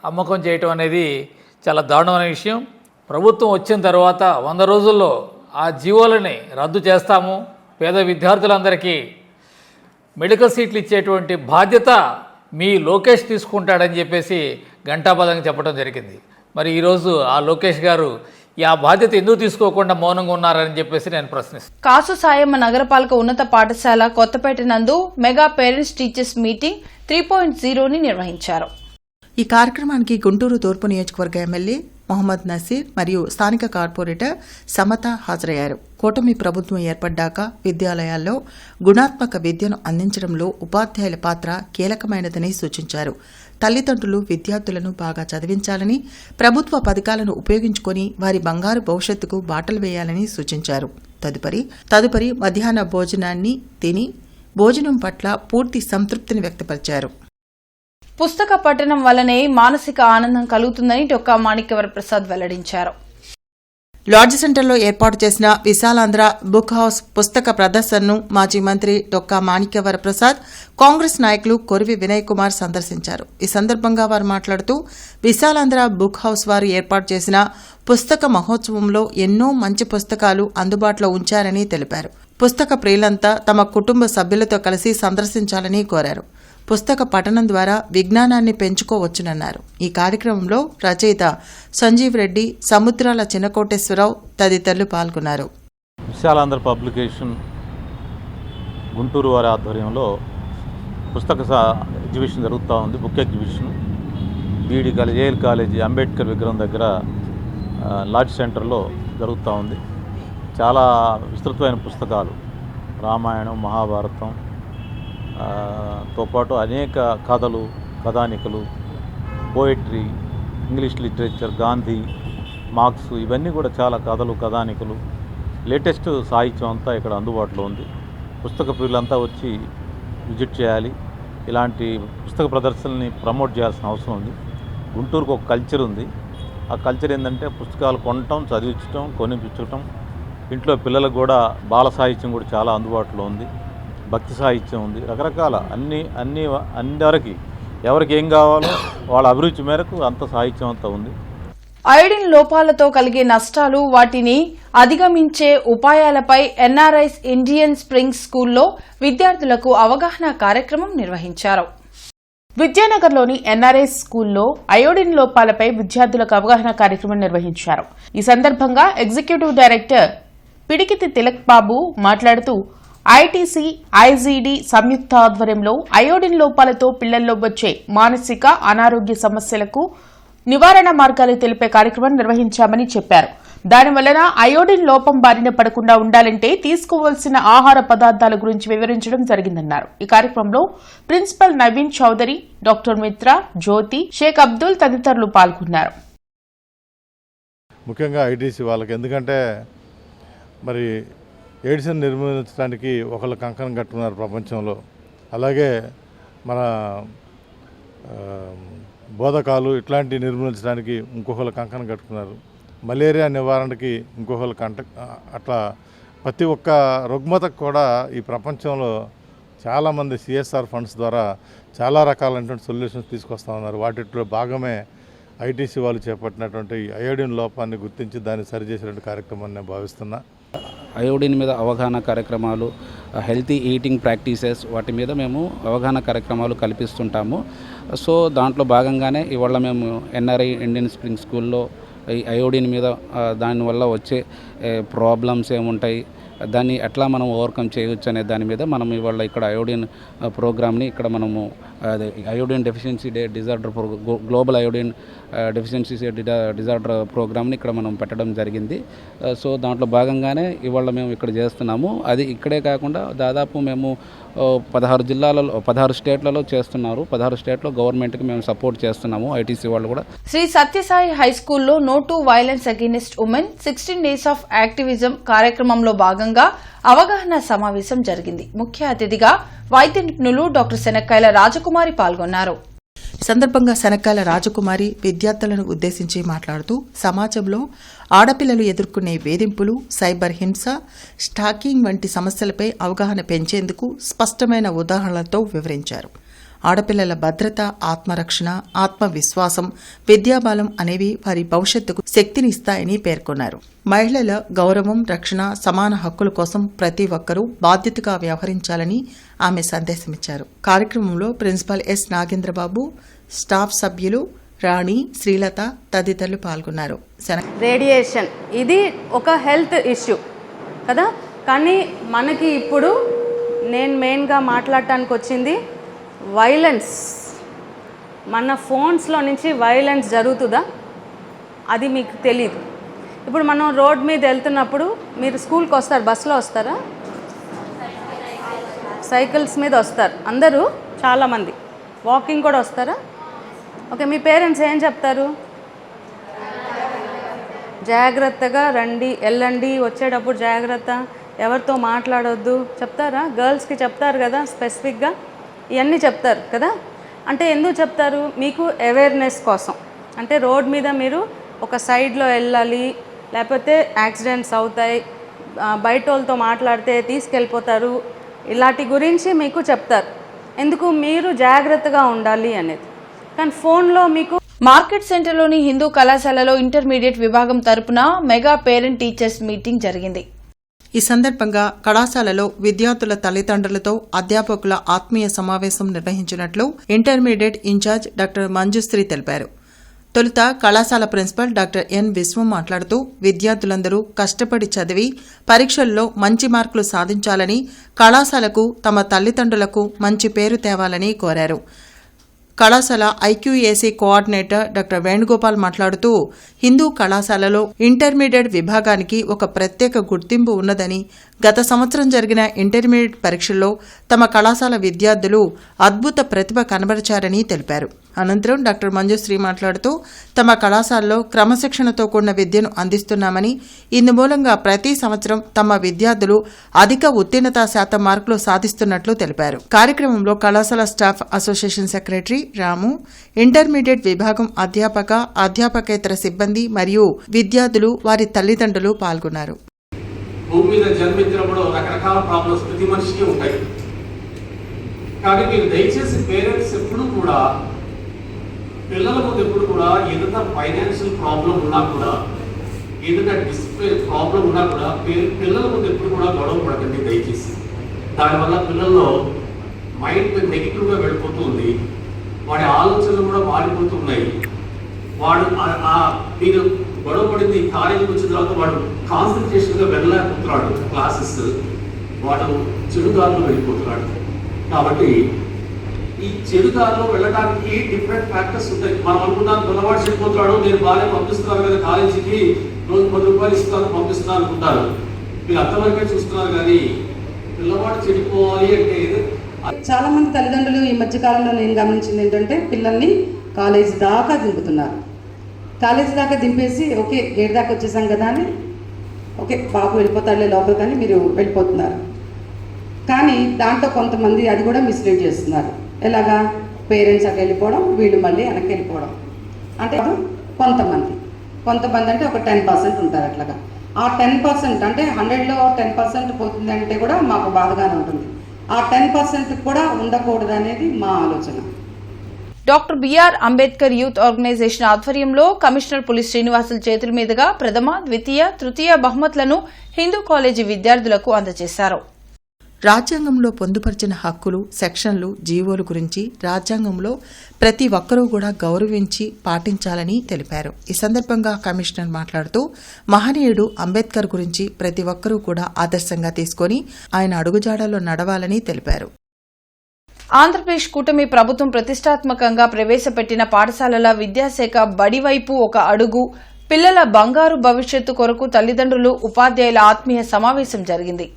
Speaker 11: అమ్మకం చేయటం అనేది చాలా దారుణమైన విషయం. ప్రభుత్వం వచ్చిన తర్వాత 100 రోజుల్లో ఆ జీవోలని రద్దు చేస్తాము, పేద విద్యార్థులందరికీ మెడికల్ సీట్లు ఇచ్చేటువంటి బాధ్యత మీ లోకేష్ తీసుకుంటాడని చెప్పేసి ఘంటాపదంగా చెప్పడం జరిగింది. మరి ఈరోజు ఆ లోకేష్ గారు ఆ బాధ్యత ఎందుకు తీసుకోకుండా మౌనంగా ఉన్నారని చెప్పేసి నేను ప్రశ్నిస్తాను.
Speaker 1: కాసు సాయమ్మ నగరపాలక ఉన్నత పాఠశాల కొత్తపేట నందు మెగా పేరెంట్స్ టీచర్స్ మీటింగ్ 3.0ని నిర్వహించారు.
Speaker 2: ఈ కార్యక్రమానికి గుంటూరు తూర్పు నియోజకవర్గ ఎమ్మెల్యే మొహమ్మద్ నసీర్ మరియు స్థానిక కార్పొరేటర్ సమత హాజరయ్యారు. కూటమి ప్రభుత్వం ఏర్పడ్డాక విద్యాలయాల్లో గుణాత్మక విద్యను అందించడంలో ఉపాధ్యాయుల పాత్ర కీలకమైనదని సూచించారు. తల్లిదండ్రులు విద్యార్థులను బాగా చదివించాలని, ప్రభుత్వ పథకాలను ఉపయోగించుకుని వారి బంగారు భవిష్యత్తుకు బాటలు వేయాలని సూచించారు. తదుపరి మధ్యాహ్న భోజనాన్ని తిని భోజనం పట్ల పూర్తి సంతృప్తిని వ్యక్తపరిచారు.
Speaker 1: పుస్తక పఠనం వల్లనే మానసిక ఆనందం కలుగుతుందని డొక్కా మాణిక్యవర ప్రసాద్ వెల్లడించారు.
Speaker 2: లాడ్జ్ సెంటర్లో ఏర్పాటు చేసిన విశాలాంధ్ర బుక్ హౌస్ పుస్తక ప్రదర్శనను మాజీ మంత్రి డొక్కా మాణిక్యవర ప్రసాద్, కాంగ్రెస్ నాయకులు కొరివి వినయ్ కుమార్ సందర్శించారు. ఈ సందర్భంగా వారు మాట్లాడుతూ విశాలాంధ్ర బుక్ హౌస్ వారు ఏర్పాటు చేసిన పుస్తక మహోత్సవంలో ఎన్నో మంచి పుస్తకాలు అందుబాటులో ఉంచారని తెలిపారు. పుస్తక ప్రియులంతా తమ కుటుంబ సభ్యులతో కలిసి సందర్శించాలని కోరారు. పుస్తక పఠనం ద్వారా విజ్ఞానాన్ని పెంచుకోవచ్చునన్నారు. ఈ కార్యక్రమంలో రచయిత సంజీవ్ రెడ్డి, సముద్రాల చిన్నకోటేశ్వరరావు తదితరులు పాల్గొన్నారు.
Speaker 12: విశాలాంధ్ర పబ్లికేషన్ గుంటూరు వారి ఆధ్వర్యంలో పుస్తక ఎగ్జిబిషన్ జరుగుతూ ఉంది. Book exhibition BEd college, AL college, Ambedkar విగ్రహం దగ్గర లాడ్జ్ సెంటర్లో జరుగుతూ ఉంది. చాలా విస్తృతమైన పుస్తకాలు, రామాయణం, మహాభారతం తో పాటు అనేక కథలు, కథానికలు, poetry, English literature, Gandhi, Marx, ఇవన్నీ కూడా చాలా కథలు, కథానికలు, లేటెస్ట్ సాహిత్యం అంతా ఇక్కడ అందుబాటులో ఉంది. పుస్తక ప్రియులంతా వచ్చి విజిట్ చేయాలి. ఇలాంటి పుస్తక ప్రదర్శనని ప్రమోట్ చేయాల్సిన అవసరం ఉంది. గుంటూరుకు ఒక కల్చర్ ఉంది. ఆ కల్చర్ ఏంటంటే పుస్తకాలు కొనటం, చదివించడం, కొనిపించటం. ఇంట్లో పిల్లలకు కూడా బాల సాహిత్యం కూడా చాలా అందుబాటులో ఉంది. భక్తి సాహిత్యం ఉంది. రకరకాల అందరికీ ఎవరికి ఏం కావాలో వాళ్ళ అభిరుచి మేరకు అంత సాహిత్యం అంతా ఉంది.
Speaker 1: అయోడిన్ లోపాలతో కలిగే నష్టాలు, వాటిని అధిగమించే ఉపాయాలపై ఎన్ఆర్ఐస్ ఇండియన్ స్ప్రింగ్స్ స్కూల్లో విద్యార్థులకు అవగాహన కార్యక్రమం నిర్వహించారు.
Speaker 5: విద్యానగర్లోని ఎన్ఆర్ఎస్ స్కూల్లో అయోడిన్ లోపాలపై విద్యార్థులకు అవగాహన కార్యక్రమం నిర్వహించారు. ఈ సందర్భంగా ఎగ్జిక్యూటివ్ డైరెక్టర్ పిడికితి తిలక్ బాబు మాట్లాడుతూ ఐటీసీ, ఐజీడీ సంయుక్త ఆధ్వర్యంలో అయోడిన్ లోపాలతో పిల్లల్లో వచ్చే మానసిక అనారోగ్య సమస్యలకు నివారణ మార్గాలు తెలిపే కార్యక్రమం నిర్వహించామని చెప్పారు. దానివలన అయోడిన్ లోపం బారిన పడకుండా ఉండాలంటే తీసుకోవాల్సిన ఆహార పదార్థాల గురించి వివరించడం జరిగిందన్నారు. ఈ కార్యక్రమంలో ప్రిన్సిపల్ నవీన్ చౌదరి, డాక్టర్ మిత్ర, జ్యోతి, షేక్ అబ్దుల్ తదితరులు పాల్గొన్నారు.
Speaker 13: ముఖ్యంగా ఐటీసీ వాళ్ళకి, ఎందుకంటే మరి ఎయిడ్స్ని నిర్మూలించడానికి ఒకళ్ళు కంకణం కట్టుకున్నారు ప్రపంచంలో. అలాగే మన బోధకాలు ఇట్లాంటివి నిర్మూలించడానికి ఇంకొకళ్ళు కంకణం కట్టుకున్నారు. మలేరియా నివారణకి ఇంకొకళ్ళు అట్లా ప్రతి ఒక్క రుగ్మతకు కూడా ఈ ప్రపంచంలో చాలామంది సిఎస్ఆర్ ఫండ్స్ ద్వారా చాలా రకాలైనటువంటి సొల్యూషన్స్ తీసుకొస్తా ఉన్నారు. వాటిలో భాగమే ఐటీసీ వాళ్ళు చేపట్టినటువంటి అయోడిన్ లోపాన్ని గుర్తించి దాన్ని సరిచేసేటువంటి కార్యక్రమాన్ని నేను భావిస్తున్నా.
Speaker 14: అయోడిన్ మీద అవగాహన కార్యక్రమాలు, హెల్తీ ఈటింగ్ ప్రాక్టీసెస్, వాటి మీద మేము అవగాహన కార్యక్రమాలు కల్పిస్తుంటాము. సో దాంట్లో భాగంగానే ఇవాళ మేము ఎన్ఆర్ఐ ఇండియన్ స్ప్రింగ్ స్కూల్లో ఈ అయోడిన్ మీద దానివల్ల వచ్చే ప్రాబ్లమ్స్ ఏముంటాయి, దాన్ని ఎట్లా మనం ఓవర్కమ్ చేయవచ్చు అనే దాని మీద మనం ఇవాళ ఇక్కడ అయోడిన్ ప్రోగ్రామ్ని ఇక్కడ మనము iodine deficiency disorder global iodine deficiency disorder ప్రోగ్రామ్ని ఇక్కడ మనం పెట్టడం జరిగింది. సో దాంట్లో భాగంగానే ఇవాళ మేము ఇక్కడ చేస్తున్నాము. అది ఇక్కడే కాకుండా దాదాపు మేము 16 స్టేట్లలో చేస్తున్నారు. 16 స్టేట్లో గవర్నమెంట్కి మేము సపోర్ట్ చేస్తున్నాము, ఐటీసీ వాళ్ళు కూడా.
Speaker 1: శ్రీ సత్యసాయి హై స్కూల్లో no to violence against women 16 days of activism కార్యక్రమంలో భాగంగా అవగాహన సమావేశం జరిగింది. ముఖ్య అతిథిగా వైద్య నిపుణులు డాక్టర్ శనక్కాయల రాజకుమారి పాల్గొన్నారు.
Speaker 2: ఈ సందర్భంగా శనక్కాయల రాజకుమారి విద్యార్థులను ఉద్దేశించి మాట్లాడుతూ సమాజంలో ఆడపిల్లలు ఎదుర్కొనే వేధింపులు, సైబర్ హింస, స్టాకింగ్ వంటి సమస్యలపై అవగాహన పెంచేందుకు స్పష్టమైన ఉదాహరణలతో వివరించారు. ఆడపిల్లల భద్రత, ఆత్మరక్షణ, ఆత్మవిశ్వాసం, విద్యాబలం అనేవి వారి భవిష్యత్తుకు శక్తినిస్తాయని పేర్కొన్నారు. మహిళల గౌరవం, రక్షణ, సమాన హక్కుల కోసం ప్రతి ఒక్కరూ బాధ్యతగా వ్యవహరించాలని ఆమె సందేశమిచ్చారు. కార్యక్రమంలో ప్రిన్సిపల్ ఎస్ నాగేంద్రబాబు, స్టాఫ్ సభ్యులు రాణి, శ్రీలత తదితరులు పాల్గొన్నారు.
Speaker 15: రేడియేషన్ ఇది ఒక హెల్త్ ఇష్యూ కదా, కానీ మనకి ఇప్పుడు నేను మెయిన్గా మాట్లాడటానికి వచ్చింది వైలెన్స్. మన ఫోన్స్లో నుంచి వైలెన్స్ జరుగుతుందా అది మీకు తెలీదు. ఇప్పుడు మనం రోడ్ మీద వెళ్తున్నప్పుడు మీరు స్కూల్కి వస్తారు, బస్సులో వస్తారా, సైకిల్స్ మీద వస్తారు అందరూ, చాలామంది వాకింగ్ కూడా వస్తారా? ఓకే, మీ పేరెంట్స్ ఏం చెప్తారు? జాగ్రత్తగా రండి, వెళ్ళండి, వచ్చేటప్పుడు జాగ్రత్త, ఎవరితో మాట్లాడొద్దు చెప్తారా? గర్ల్స్కి చెప్తారు కదా స్పెసిఫిక్గా, ఇవన్నీ చెప్తారు కదా. అంటే ఎందుకు చెప్తారు? మీకు అవేర్నెస్ కోసం. అంటే రోడ్ మీద మీరు ఒక సైడ్లో వెళ్ళాలి, లేకపోతే యాక్సిడెంట్స్ అవుతాయి, బయట వాళ్ళతో మాట్లాడితే తీసుకెళ్ళిపోతారు, ఇలాంటి గురించి మీకు చెప్తారు. ఎందుకు? మీరు జాగ్రత్తగా ఉండాలి అనేది. కానీ ఫోన్లో మీకు
Speaker 1: మార్కెట్ సెంటర్లోని హిందూ కళాశాలలో ఇంటర్మీడియట్ విభాగం తరపున మెగా పేరెంట్ టీచర్స్ మీటింగ్ జరిగింది.
Speaker 2: ఈ సందర్భంగా కళాశాలలో విద్యార్థుల తల్లిదండ్రులతో అధ్యాపకుల ఆత్మీయ సమావేశం నిర్వహించినట్లు ఇంటర్మీడియట్ ఇన్ఛార్జ్ డాక్టర్ మంజుశ్రీ తెలిపారు. తొలుత కళాశాల ప్రిన్సిపల్ డాక్టర్ ఎన్ విశ్వం మాట్లాడుతూ విద్యార్థులందరూ కష్టపడి చదివి పరీక్షల్లో మంచి మార్కులు సాధించాలని, కళాశాలకు తమ తల్లిదండ్రులకు మంచి పేరు తేవాలని కోరారు. కళాశాల ఐక్యూఏసీ కోఆర్డినేటర్ డాక్టర్ వేణుగోపాల్ మాట్లాడుతూ హిందూ కళాశాలలో ఇంటర్మీడియట్ విభాగానికి ఒక ప్రత్యేక గుర్తింపు ఉన్నదని, గత సంవత్సరం జరిగిన ఇంటర్మీడియట్ పరీక్షల్లో తమ కళాశాల విద్యార్థులు అద్భుత ప్రతిభ కనబరిచారని తెలిపారు. అనంతరం డాక్టర్ మంజుశ్రీ మాట్లాడుతూ తమ కళాశాలలో క్రమశిక్షణతో కూడిన విద్యను అందిస్తున్నామని, ఇందుమూలంగా ప్రతి సంవత్సరం తమ విద్యార్థులు అధిక ఉత్తీర్ణతా శాతం మార్కులు సాధిస్తున్నట్లు తెలిపారు. కార్యక్రమంలో కళాశాల స్టాఫ్ అసోసియేషన్ సెక్రటరీ రాము, ఇంటర్మీడియట్ విభాగం అధ్యాపకేతర సిబ్బంది మరియు విద్యార్థులు, వారి తల్లిదండ్రులు పాల్గొన్నారు.
Speaker 16: భూమి మీద జన్మించినప్పుడు రకరకాల ప్రాబ్లమ్స్ ప్రతి మనిషికి ఉంటాయి. కానీ మీరు దయచేసి పేరెంట్స్ ఎప్పుడు కూడా పిల్లల ముందు ఎప్పుడు కూడా ఏదైనా ఫైనాన్షియల్ ప్రాబ్లం ఉన్నా కూడా, ఏదైనా డిసిప్లిన్ ప్రాబ్లం ఉన్నా కూడా పిల్లల ముందు ఎప్పుడు కూడా గొడవ పడకండి దయచేసి. దానివల్ల పిల్లల్లో మైండ్ నెగిటివ్గా వెళ్ళిపోతుంది, వాడి ఆలోచనలు కూడా మారిపోతున్నాయి. వాడు మీరు గొడవ పడింది కాలేజీకి వచ్చిన తర్వాత వాడు కాన్సన్ట్రేషన్గా వెళ్ళలేకపోతున్నాడు క్లాసెస్, వాడు చెడుదారులు వెళ్ళిపోతున్నాడు. కాబట్టి ఈ చెడుదారులో వెళ్ళడానికి డిఫరెంట్ ఫ్యాక్టర్స్ ఉంటాయి. మనం అనుకున్నాం పిల్లవాడు చెడిపోతున్నాడు, నేను బాగా పంపిస్తున్నాను కదా కాలేజీకి, రోజు 10 రూపాయలు ఇస్తాను పంపిస్తున్నాను అనుకుంటారు. మీరు అంతవరకే చూస్తున్నారు. కానీ పిల్లవాడు చెడిపోవాలి అంటే
Speaker 17: చాలా మంది తల్లిదండ్రులు ఈ మధ్యకాలంలో నేను గమనించింది ఏంటంటే పిల్లల్ని కాలేజీ దాకా దింపుతున్నారు. కాలేజీ దాకా దింపేసి ఓకే గేట్ దాకా వచ్చేసాం కదా అని ఓకే బాబు వెళ్ళిపోతాడులే లోపల కానీ మీరు వెళ్ళిపోతున్నారు. కానీ దాంట్లో కొంతమంది అది కూడా మిస్లీడ్ చేస్తున్నారు. ఎలాగా పేరెంట్స్ అక్కడ వెళ్ళిపోవడం, వీళ్ళు మళ్ళీ వెనక్కి వెళ్ళిపోవడం. అంటే కొంతమంది అంటే ఒక 10% ఉంటారు అట్లాగా. ఆ 10% అంటే 100లో 10% పోతుంది అంటే కూడా మాకు బాధగానే ఉంటుంది. ఆ 10% కూడా ఉండకూడదు అనేది మా ఆలోచన.
Speaker 1: Doctor BR Ambedkar youth organisation ఆధ్వర్యంలో కమిషనర్ పులి శ్రీనివాసుల చేతుల మీదుగా ప్రథమ, ద్వితీయ, తృతీయ బహుమతులను హిందూ కాలేజీ విద్యార్థులకు అందజేశారు.
Speaker 2: రాజ్యాంగంలో పొందుపరిచిన హక్కులు, సెక్షన్లు, జీవోలు గురించి రాజ్యాంగంలో ప్రతి ఒక్కరూ కూడా గౌరవించి పాటించాలని తెలిపారు. ఈ సందర్భంగా కమిషనర్ మాట్లాడుతూ మహనీయుడు అంబేద్కర్ గురించి ప్రతి ఒక్కరూ కూడా ఆదర్శంగా తీసుకుని ఆయన అడుగుజాడల్లో నడవాలని తెలిపారు.
Speaker 1: ఆంధ్రప్రదేశ్ కూటమి ప్రభుత్వం ప్రతిష్టాత్మకంగా ప్రవేశపెట్టిన పాఠశాలల విద్యాశాఖ బడివైపు ఒక అడుగు, పిల్లల బంగారు భవిష్యత్తు కొరకు తల్లిదండ్రులు, ఉపాధ్యాయుల ఆత్మీయ సమావేశం జరిగింది.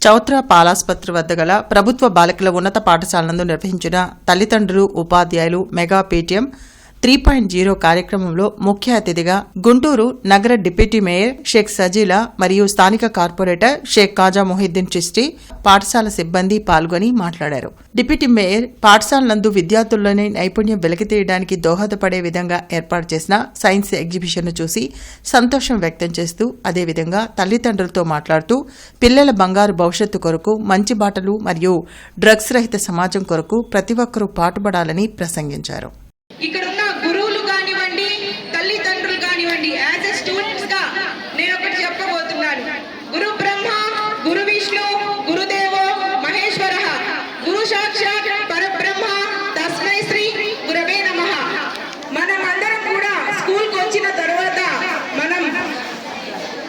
Speaker 2: చౌత్రా పాలాస్పత్రి వద్ద గల ప్రభుత్వ బాలికల ఉన్నత పాఠశాలనందు నిర్వహించిన తల్లిదండ్రులు, ఉపాధ్యాయులు మెగా పేటీఎం 3.0 కార్యక్రమంలో ముఖ్య అతిథిగా గుంటూరు నగర డిప్యూటీ మేయర్ షేక్ సజీలా మరియు స్థానిక కార్పొరేటర్ షేక్ కాజా మొహిద్దీన్ చిస్టీ, పాఠశాల సిబ్బంది పాల్గొని మాట్లాడారు. డిప్యూటీ మేయర్ పాఠశాల నందు విద్యార్థుల్లోని నైపుణ్యం వెలికితీయడానికి దోహదపడే విధంగా ఏర్పాటు చేసిన సైన్స్ ఎగ్జిబిషన్ను చూసి సంతోషం వ్యక్తం చేస్తూ, అదేవిధంగా తల్లిదండ్రులతో మాట్లాడుతూ పిల్లల బంగారు భవిష్యత్తు కొరకు మంచి బాటలు మరియు డ్రగ్స్ రహిత సమాజం కొరకు ప్రతి ఒక్కరూ పాటుపడాలని ప్రసంగించారు.
Speaker 6: ఇక్కడున్న గురువులు కానివ్వండి, తల్లిదండ్రులు కానివ్వండి, యాజ్ ఎ స్టూడెంట్స్ గా నేను ఒకటి చెప్పబోతున్నాను. గురు బ్రహ్మ, గురు విష్ణు, గురుదేవో మహేశ్వర, గురు సాక్షాత్ పరబ్రహ్మ, తస్మై శ్రీ గురవే నమః. మనం అందరం కూడా స్కూల్కి వచ్చిన తర్వాత మనం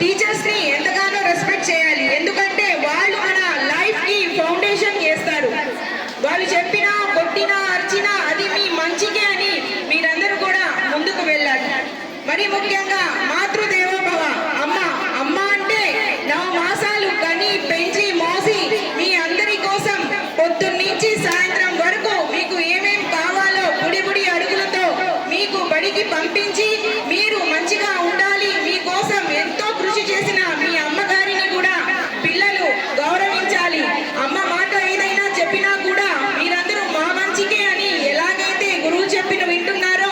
Speaker 6: టీచర్స్ ని ఎంతగానో రెస్పెక్ట్ చేయాలి. ఎందుకంటే వాళ్ళు మన లైఫ్ కి ఫౌండేషన్ చేస్తారు. వాళ్ళు చెప్పినా, కొట్టినా, అర్చినా అది మీ మంచికే అని మీరందరూ కూడా ముందుకు వెళ్ళాలి. మరి ముఖ్యంగా మాతృదేవో భవ, అమ్మ అంటే 9 మాసాలు కని పెంచి మోసి మీ అందరి కోసం పొద్దున్నుంచి సాయంత్రం వరకు మీకు ఏమేం కావాలో బుడి అడుగులతో మీకు బడికి పంపించి మీరు మంచిగా ఉండాలి, మీకోసం ఎంతో కృషి చేసిన మీ అమ్మగారిని కూడా పిల్లలు గౌరవించాలి. అమ్మ మాట ఏదైనా చెప్పినా కూడా మీరందరూ మా మంచికే అని ఎలాగైతే గురువు చెప్పిన వింటున్నారో.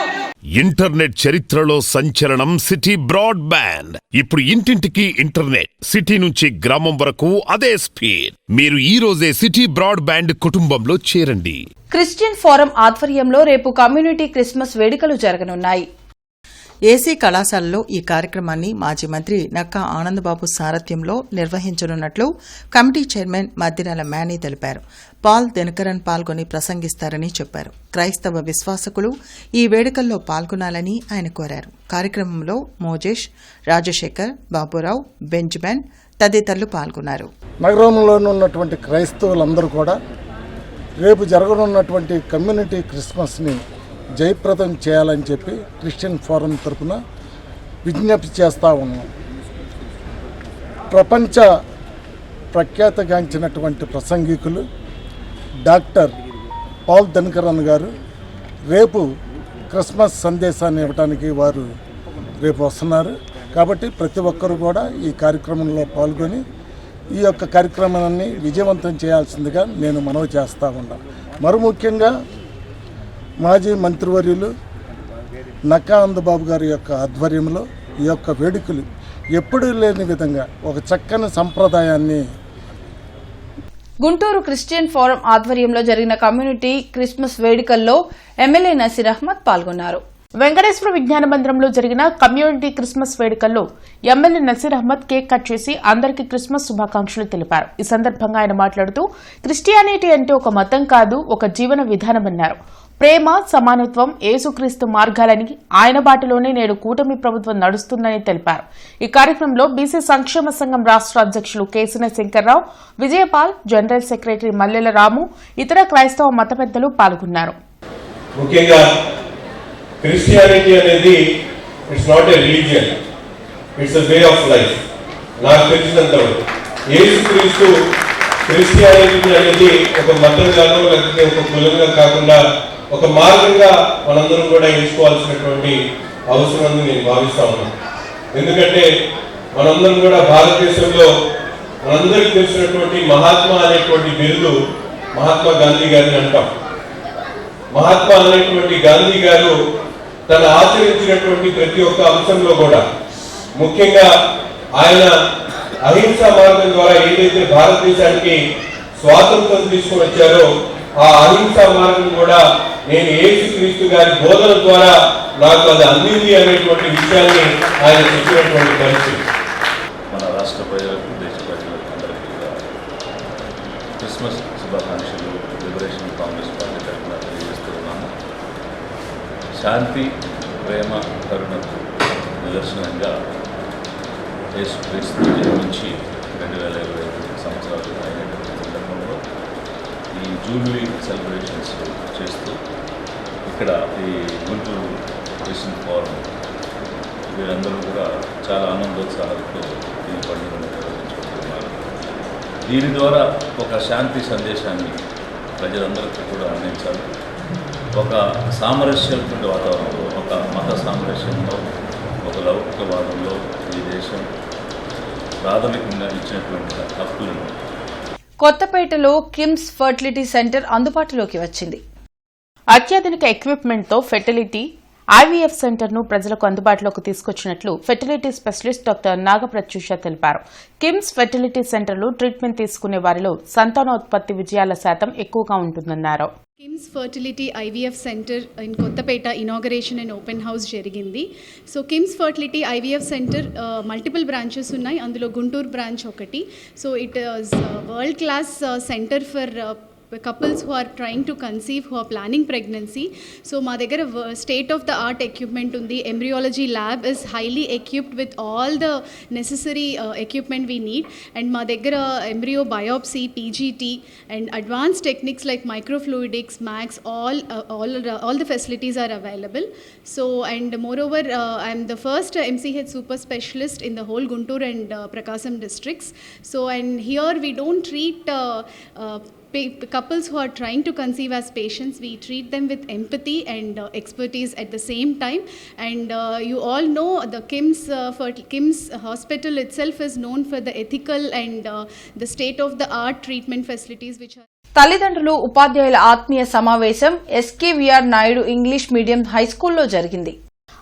Speaker 10: ఇంటర్నెట్ చరిత్రలో సంచలనం సిటీ బ్రాడ్బ్యాండ్. ఇప్పుడు ఇంటింటికి ఇంటర్నెట్, సిటీ నుంచి గ్రామం వరకు అదే స్పీడ్. మీరు ఈ రోజే సిటీ బ్రాడ్బ్యాండ్ కుటుంబంలో చేరండి.
Speaker 1: క్రిస్టియన్ ఫోరం ఆధ్వర్యంలో రేపు కమ్యూనిటీ క్రిస్మస్ వేడుకలు జరగనున్నాయి.
Speaker 2: ఏసీ కళాశాలలో ఈ కార్యక్రమాన్ని మాజీ మంత్రి నక్కా ఆనందబాబు సారథ్యంలో నిర్వహించనున్నట్లు కమిటీ చైర్మన్ మద్దిరాల మేనీ తెలిపారు. పాల్ దినకరన్ పాల్గొని ప్రసంగిస్తారని చెప్పారు. క్రైస్తవ విశ్వాసకులు ఈ వేడుకల్లో పాల్గొనాలని ఆయన కోరారు. కార్యక్రమంలో మోజేష్, రాజశేఖర్, బాబురావు, బెంజమిన్ తదితరులు పాల్గొన్నారు.
Speaker 18: నగరంలోనున్నటువంటి క్రైస్తవులందరూ కూడా రేపు జరగనున్నటువంటి కమ్యూనిటీ క్రిస్మస్ని జయప్రదం చేయాలని చెప్పి క్రిస్టియన్ ఫోరం తరఫున విజ్ఞప్తి చేస్తూ ఉన్నాం. ప్రపంచ ప్రఖ్యాతగాంచినటువంటి ప్రసంగికులు డాక్టర్ పాల్ దినకరన్ గారు రేపు క్రిస్మస్ సందేశాన్ని ఇవ్వడానికి వారు రేపు వస్తున్నారు. కాబట్టి ప్రతి ఒక్కరూ కూడా ఈ కార్యక్రమంలో పాల్గొని ఈ యొక్క కార్యక్రమాన్ని విజయవంతం చేయాల్సిందిగా నేను మనవి చేస్తూ ఉన్నాను. మరి ముఖ్యంగా మాజీ మంత్రివర్యులు నక్కా ఆనందబాబు గారి యొక్క ఆధ్వర్యంలో ఈ యొక్క వేడుకలు ఎప్పుడూ లేని విధంగా ఒక చక్కని సంప్రదాయాన్ని
Speaker 1: గుంటూరు క్రిస్టియన్ ఫోరం ఆధ్వర్యంలో జరిగిన కమ్యూనిటీ క్రిస్మస్ వేడుకల్లో ఎమ్మెల్యే నసీర్ అహ్మద్ పాల్గొన్నారు.
Speaker 5: వెంకటేశ్వర విజ్ఞాన మందిరంలో జరిగిన కమ్యూనిటీ క్రిస్మస్ వేడుకల్లో MLA Naseer Ahmed cake cut చేసి అందరికీ క్రిస్మస్ శుభాకాంక్షలు తెలిపారు. ఈ సందర్భంగా ఆయన మాట్లాడుతూ క్రిస్టియానిటీ అంటే ఒక మతం కాదు, ఒక జీవన విధానమన్నారు. ప్రేమ, సమానత్వం, యేసుక్రీస్తు మార్గాలని ఆయన బాటలోనే నేడు కూటమి ప్రభుత్వం నడుస్తుందని తెలిపారు. ఈ కార్యక్రమంలో బీసీ సంక్షేమ సంఘం రాష్ట్ర అధ్యక్షులు కేసిన శంకర్రావు, విజయపాల్, జనరల్ సెక్రటరీ మల్లెల రాము, ఇతర క్రైస్తవ మత పెద్దలు పాల్గొన్నారు.
Speaker 7: ముఖ్యంగా క్రిస్టియానిటీ అనేది it's not a religion, it's a way of life. నాకు తెలిసినంత యేసుక్రీస్తు క్రిస్టియానిటీ అనేది ఒక మతంగానో లేకపోతే ఒక కులంగా కాకుండా ఒక మార్గంగా మనందరం కూడా ఎంచుకోవాల్సినటువంటి అవసరం అని నేను భావిస్తా ఉన్నాను. ఎందుకంటే మనందరం కూడా భారతదేశంలో మనందరికీ తెలిసినటువంటి మహాత్మా అనేటువంటి బిరుదు మహాత్మా గాంధీ గారిని అంటాం. మహాత్మా అనేటువంటి గాంధీ గారు తను ఆచరించినటువంటి ప్రతి ఒక్క అంశంలో కూడా ముఖ్యంగా ఆయన అహింసా మార్గం ద్వారా ఏదైతే భారతదేశానికి స్వాతంత్రం తీసుకొని వచ్చారో ఆ అహింసా మార్గం కూడా నేను యేసుక్రీస్తు గారి బోధన ద్వారా నాకు అది అందింది అనేటువంటి విషయాన్ని ఆయన చెప్పినటువంటి పరిస్థితి.
Speaker 12: మన రాష్ట్ర ప్రజలకు, దేశ ప్రజలకు అందరికీ కూడా క్రిస్మస్ శుభాకాంక్షలు లిబరేషన్ కాంగ్రెస్ పార్టీ తరఫున తెలియజేస్తూ ఉన్నాము. శాంతి, ప్రేమ, కరుణకు నిదర్శనంగా యేసుక్రీస్తు జన్మించి 2025 సంవత్సరాలు అయినటువంటి సందర్భంలో ఈ జూబ్లీ సెలబ్రేషన్స్ చేస్తూ ఇక్కడ ఈ గుంటూరు క్రిస్టియన్ ఫోరం వీరందరూ కూడా చాలా ఆనందోత్సాహాలతో ఈ పండుగను నిర్వహించుకుంటున్నారు. దీని ద్వారా ఒక శాంతి సందేశాన్ని ప్రజలందరికీ కూడా అందించాలి. ఒక సామరస్యమైన వాతావరణంలో, ఒక మత సామరస్యంలో, ఒక లౌకికవాదంలో ఈ దేశం ప్రాథమికంగా ఇచ్చినటువంటి హక్కులను.
Speaker 1: కొత్తపేటలో కిమ్స్ ఫర్టిలిటీ సెంటర్ అందుబాటులోకి వచ్చింది.
Speaker 5: అత్యాధునిక ఎక్విప్మెంట్తో ఫెర్టిలిటీ ఐవీఎఫ్ సెంటర్ను ప్రజలకు అందుబాటులోకి తీసుకొచ్చినట్లు ఫెర్టిలిటీ స్పెషలిస్ట్ డాక్టర్ నాగప్రత్యూష తెలిపారు. కిమ్స్ ఫెర్టిలిటీ సెంటర్లో ట్రీట్మెంట్ తీసుకునే వారిలో సంతానోత్పత్తి విజయాల శాతం ఎక్కువగా ఉంటుందన్నారు.
Speaker 19: KIMS fertility IVF centre in Kothapeta inauguration and open house జరిగింది. So KIMS fertility IVF centre multiple branches ఉన్నాయి. అందులో గుంటూరు బ్రాంచ్ ఒకటి. So it is world class centre for couples who are trying to conceive, who are planning pregnancy. So మా దగ్గర state of the art equipment ఉంది. Embryology lab is highly equipped with all the necessary equipment we need. And మా దగ్గర embryo biopsy, PGT and advanced techniques like microfluidics, MAX, all the facilities are available. So and moreover I am the first MCH super specialist in the whole Guntur and Prakasam districts. So and here we don't treat couples who are trying to conceive as patients. We treat them with empathy and expertise at the same time. And you all know the Kims hospital itself is known for the ethical and the state of the art treatment facilities which are
Speaker 1: తల్లిదండ్రులు ఉపాధ్యాయుల ఆత్మీయ సమావేశం ఎస్కేవీఆర్ Naidu English medium హైస్కూల్లో జరిగింది.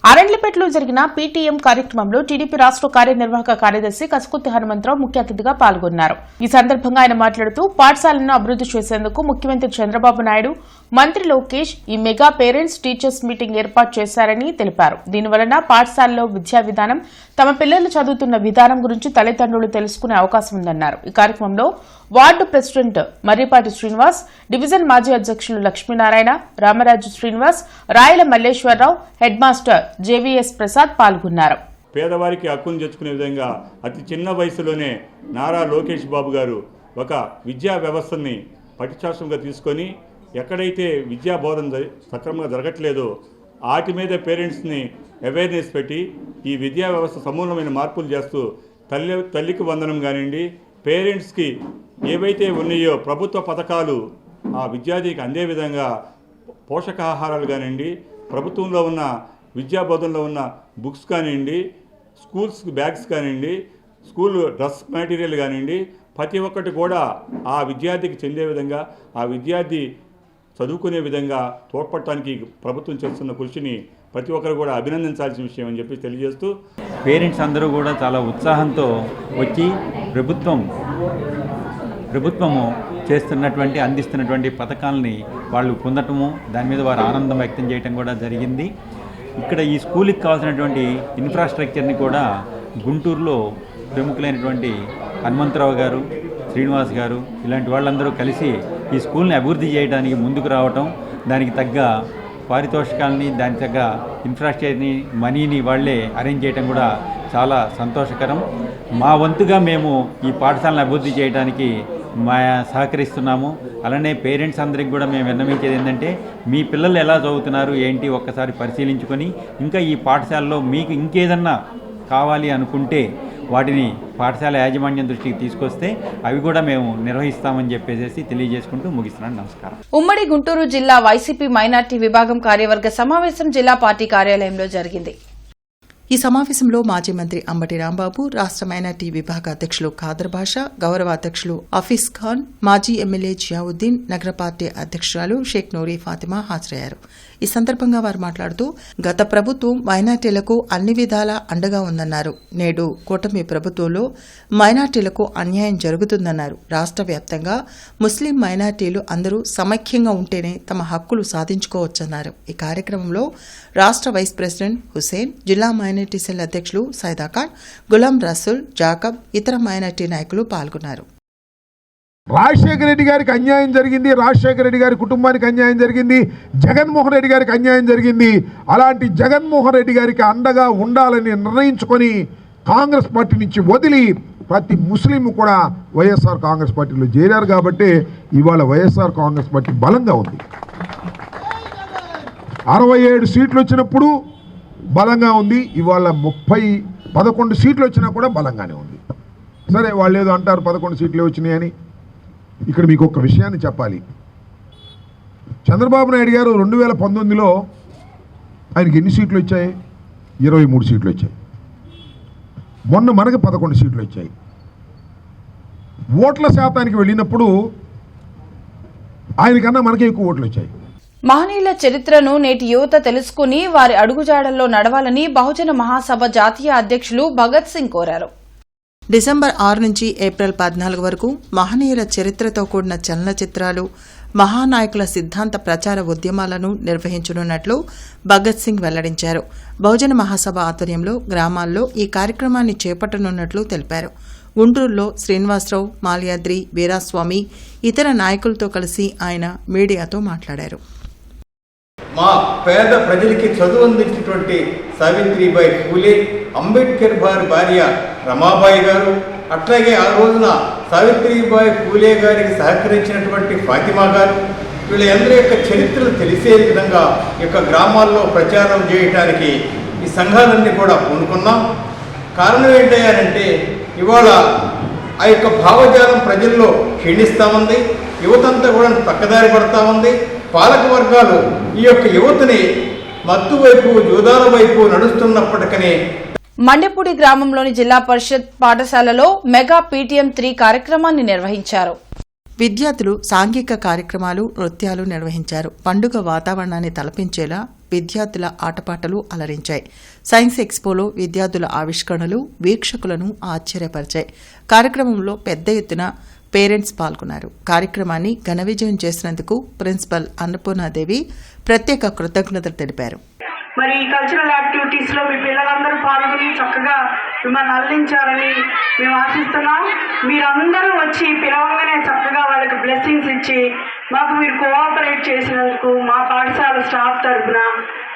Speaker 5: అరండ్లపేటలో జరిగిన PTM కార్యక్రమంలో TDP రాష్ట్ర కార్యనిర్వాహక కార్యదర్శి కసుకుర్తి హనుమంతరావు ముఖ్య అతిథిగా పాల్గొన్నారు. ఈ సందర్భంగా ఆయన మాట్లాడుతూ పాఠశాలను అభివృద్ది చేసేందుకు ముఖ్యమంత్రి చంద్రబాబు నాయుడు, మంత్రి లోకేష్ ఈ మెగా పేరెంట్స్ టీచర్స్ మీటింగ్ ఏర్పాటు చేశారని తెలిపారు. దీనివలన పాఠశాలలో విద్యా విధానం, తమ పిల్లలు చదువుతున్న విధానం గురించి తల్లిదండ్రులు తెలుసుకునే అవకాశం ఉందన్నారు. ఈ కార్యక్రమంలో ward president Marripati Srinivas, division మాజీ అధ్యక్షులు లక్ష్మీనారాయణ, రామరాజు శ్రీనివాస్, రాయల Malleswara Rao, head master JVS Prasad పాల్గొన్నారు.
Speaker 20: పేదవారికి హక్కును తెచ్చుకునే విధంగా అతి చిన్న వయసులోనే నారా లోకేష్ బాబు గారు ఒక విద్యా వ్యవస్థని పటిశాస్త్రంగా తీసుకొని ఎక్కడైతే విద్యా బోధన సక్రమంగా జరగట్లేదో వాటి మీద పేరెంట్స్ని అవేర్నెస్ పెట్టి ఈ విద్యా వ్యవస్థ సమూలమైన మార్పులు చేస్తూ తల్లికి వందనం కానివ్వండి, పేరెంట్స్కి ఏవైతే ఉన్నాయో ప్రభుత్వ పథకాలు ఆ విద్యార్థికి అందే విధంగా పోషకాహారాలు కానివ్వండి, ప్రభుత్వంలో ఉన్న విద్యా బోధనలో ఉన్న బుక్స్ కానివ్వండి, స్కూల్స్ బ్యాగ్స్ కానివ్వండి, స్కూల్ డ్రెస్ మెటీరియల్ కానివ్వండి, ప్రతి ఒక్కటి కూడా ఆ విద్యార్థికి చెందే విధంగా, ఆ విద్యార్థి చదువుకునే విధంగా తోడ్పడటానికి ప్రభుత్వం చేస్తున్న కృషిని ప్రతి ఒక్కరు కూడా అభినందించాల్సిన విషయం అని చెప్పి తెలియజేస్తూ,
Speaker 21: పేరెంట్స్ అందరూ కూడా చాలా ఉత్సాహంతో వచ్చి ప్రభుత్వము అందిస్తున్నటువంటి పథకాలని వాళ్ళు పొందటము, దాని మీద వారు ఆనందం వ్యక్తం చేయటం కూడా జరిగింది. ఇక్కడ ఈ స్కూల్కి కావాల్సినటువంటి ఇన్ఫ్రాస్ట్రక్చర్ని కూడా గుంటూరులో ప్రముఖులైనటువంటి హనుమంతరావు గారు, శ్రీనివాస్ గారు ఇలాంటి వాళ్ళందరూ కలిసి ఈ స్కూల్ని అభివృద్ధి చేయడానికి ముందుకు రావటం, దానికి తగ్గ పారితోషికాలని, దానికి తగ్గ ఇన్ఫ్రాస్ట్రక్చర్ని, మనీని వాళ్లే అరేంజ్ చేయడం కూడా చాలా సంతోషకరం. మా వంతుగా మేము ఈ పాఠశాలను అభివృద్ధి చేయడానికి సహకరిస్తున్నాము. అలానే పేరెంట్స్ అందరికి కూడా మేము విన్నవించేది ఏంటంటే, మీ పిల్లలు ఎలా చదువుతున్నారు ఏంటి ఒక్కసారి పరిశీలించుకొని, ఇంకా ఈ పాఠశాలలో మీకు ఇంకేదన్నా కావాలి అనుకుంటే వాటిని పాఠశాల యాజమాన్యం దృష్టికి తీసుకొస్తే అవి కూడా మేము నిర్వహిస్తామని చెప్పేసి తెలియజేసుకుంటూ ముగిస్తున్నాను. నమస్కారం.
Speaker 1: ఉమ్మడి గుంటూరు జిల్లా వైసీపీ మైనార్టీ విభాగం కార్యవర్గ సమావేశం జిల్లా పార్టీ కార్యాలయంలో జరిగింది.
Speaker 2: ఈ సమావేశంలో మాజీ మంత్రి అంబటి రాంబాబు, రాష్ట్ర మైనార్టీ విభాగ అధ్యక్షులు ఖాదర్ బాషా, గౌరవ అధ్యక్షులు హఫీజ్ ఖాన్, మాజీ ఎమ్మెల్యే జియావుద్దీన్, నగర పార్టీ అధ్యక్షురాలు షేక్ నూరీ ఫాతిమా హాజరయ్యారు. ఈ సందర్భంగా వారు మాట్లాడుతూ, గత ప్రభుత్వం మైనార్టీలకు అన్ని విధాలా అండగా ఉందన్నారు. నేడు కూటమి ప్రభుత్వంలో మైనార్టీలకు అన్యాయం జరుగుతుందన్నారు. రాష్ట్ర వ్యాప్తంగా ముస్లిం మైనార్టీలు అందరూ సమైక్యంగా ఉంటేనే తమ హక్కులు సాధించుకోవచ్చన్నారు. ఈ కార్యక్రమంలో రాష్ట్ర వైస్ ప్రెసిడెంట్ హుసేన్, జిల్లా మైనార్టీ సెల్ అధ్యక్షులు సైదాఖాన్, గులాం రసూల్, జాకబ్, ఇతర మైనార్టీ నాయకులు పాల్గొన్నారు.
Speaker 22: రాజశేఖర రెడ్డి గారికి అన్యాయం జరిగింది, రాజశేఖర రెడ్డి గారి కుటుంబానికి అన్యాయం జరిగింది, జగన్మోహన్ రెడ్డి గారికి అన్యాయం జరిగింది. అలాంటి జగన్మోహన్ రెడ్డి గారికి అండగా ఉండాలని నిర్ణయించుకొని కాంగ్రెస్ పార్టీ నుంచి వదిలి ప్రతి ముస్లిం కూడా వైఎస్ఆర్ కాంగ్రెస్ పార్టీలో చేరారు. కాబట్టి ఇవాళ వైఎస్ఆర్ కాంగ్రెస్ పార్టీ బలంగా ఉంది. 67 సీట్లు వచ్చినప్పుడు బలంగా ఉంది. ఇవాళ 11 సీట్లు వచ్చినా కూడా బలంగానే ఉంది. సరే, వాళ్ళు ఏదో అంటారు 11 సీట్లే వచ్చినాయని. ఇక్కడ మీకు ఒక విషయాన్ని చెప్పాలి. చంద్రబాబు నాయుడు గారు 2019లో ఆయనకి ఎన్ని సీట్లు వచ్చాయి? 23 సీట్లు వచ్చాయి. మొన్న మనకి 11 సీట్లు వచ్చాయి. ఓట్ల శాతానికి వెళ్ళినప్పుడు ఆయనకన్నా మనకే ఎక్కువ ఓట్లు వచ్చాయి.
Speaker 1: మహనీయుల చరిత్రను నేటి యువత తెలుసుకుని వారి అడుగుజాడల్లో నడవాలని బహుజన మహాసభ జాతీయ అధ్యక్షులు భగత్ సింగ్ కోరారు.
Speaker 2: డిసెంబర్ 6 నుంచి ఏప్రిల్ 14 వరకు మహనీయుల చరిత్రతో కూడిన చలనచిత్రాలు, మహానాయకుల సిద్ధాంత ప్రచార ఉద్యమాలను నిర్వహించనున్నట్లు భగత్ సింగ్ వెల్లడించారు. బహుజన మహాసభ ఆధ్వర్యంలో గ్రామాల్లో ఈ కార్యక్రమాన్ని చేపట్టనున్నట్లు తెలిపారు. గుంటూరులో శ్రీనివాసరావు, మాల్యాద్రి, వీరాస్వామి, ఇతర నాయకులతో కలిసి ఆయన మీడియాతో మాట్లాడారు.
Speaker 23: మా పేద ప్రజలకి చదువు అందించినటువంటి సావిత్రిబాయి ఫూలే, అంబేద్కర్ వారి భార్య రమాబాయి గారు, అట్లాగే ఆ రోజున సావిత్రిబాయి ఫూలే గారికి సహకరించినటువంటి ఫాతిమా గారు, వీళ్ళందరి యొక్క చరిత్రలు తెలిసే విధంగా ఈ యొక్క గ్రామాల్లో ప్రచారం చేయడానికి ఈ సంఘాలన్నీ కూడా పూనుకున్నాం. కారణం ఏంటంటే ఇవాళ ఆ యొక్క భావజాలం ప్రజల్లో క్షీణిస్తూ ఉంది. యువతంతా కూడా పక్కదారి పడతా ఉంది. పాలక వర్గాలు ఈ యొక్క యువతని మత్తు వైపు, జూదాల వైపు నడుస్తున్నప్పటికీ
Speaker 1: మండెపూడి గ్రామంలోని జిల్లా పరిషత్ పాఠశాలలో మెగా పీటీఎం 3 కార్యక్రమాన్ని నిర్వహించారు.
Speaker 2: విద్యార్థులు సాంఘిక కార్యక్రమాలు, నృత్యాలు నిర్వహించారు. పండుగ వాతావరణాన్ని తలపించేలా విద్యార్థుల ఆటపాటలు అలరించాయి. సైన్స్ ఎక్స్పోలో విద్యార్థుల ఆవిష్కరణలు వీక్షకులను ఆశ్చర్యపరిచాయి. కార్యక్రమంలో పెద్ద ఎత్తున పేరెంట్స్ పాల్గొన్నారు. కార్యక్రమాన్ని ఘన విజయం చేసినందుకు ప్రిన్సిపల్ అన్నపూర్ణాదేవి ప్రత్యేక కృతజ్ఞతలు తెలిపారు.
Speaker 3: మరి ఈ కల్చరల్ యాక్టివిటీస్లో మీ పిల్లలందరూ పాల్గొని చక్కగా మిమ్మల్ని అల్లించారని మేము ఆశిస్తున్నాం. మీరందరూ వచ్చి పిలవంగానే చక్కగా వాళ్ళకి బ్లెస్సింగ్స్ ఇచ్చి మాకు మీరు కోఆపరేట్ చేసినందుకు మా పాఠశాల స్టాఫ్ తరఫున,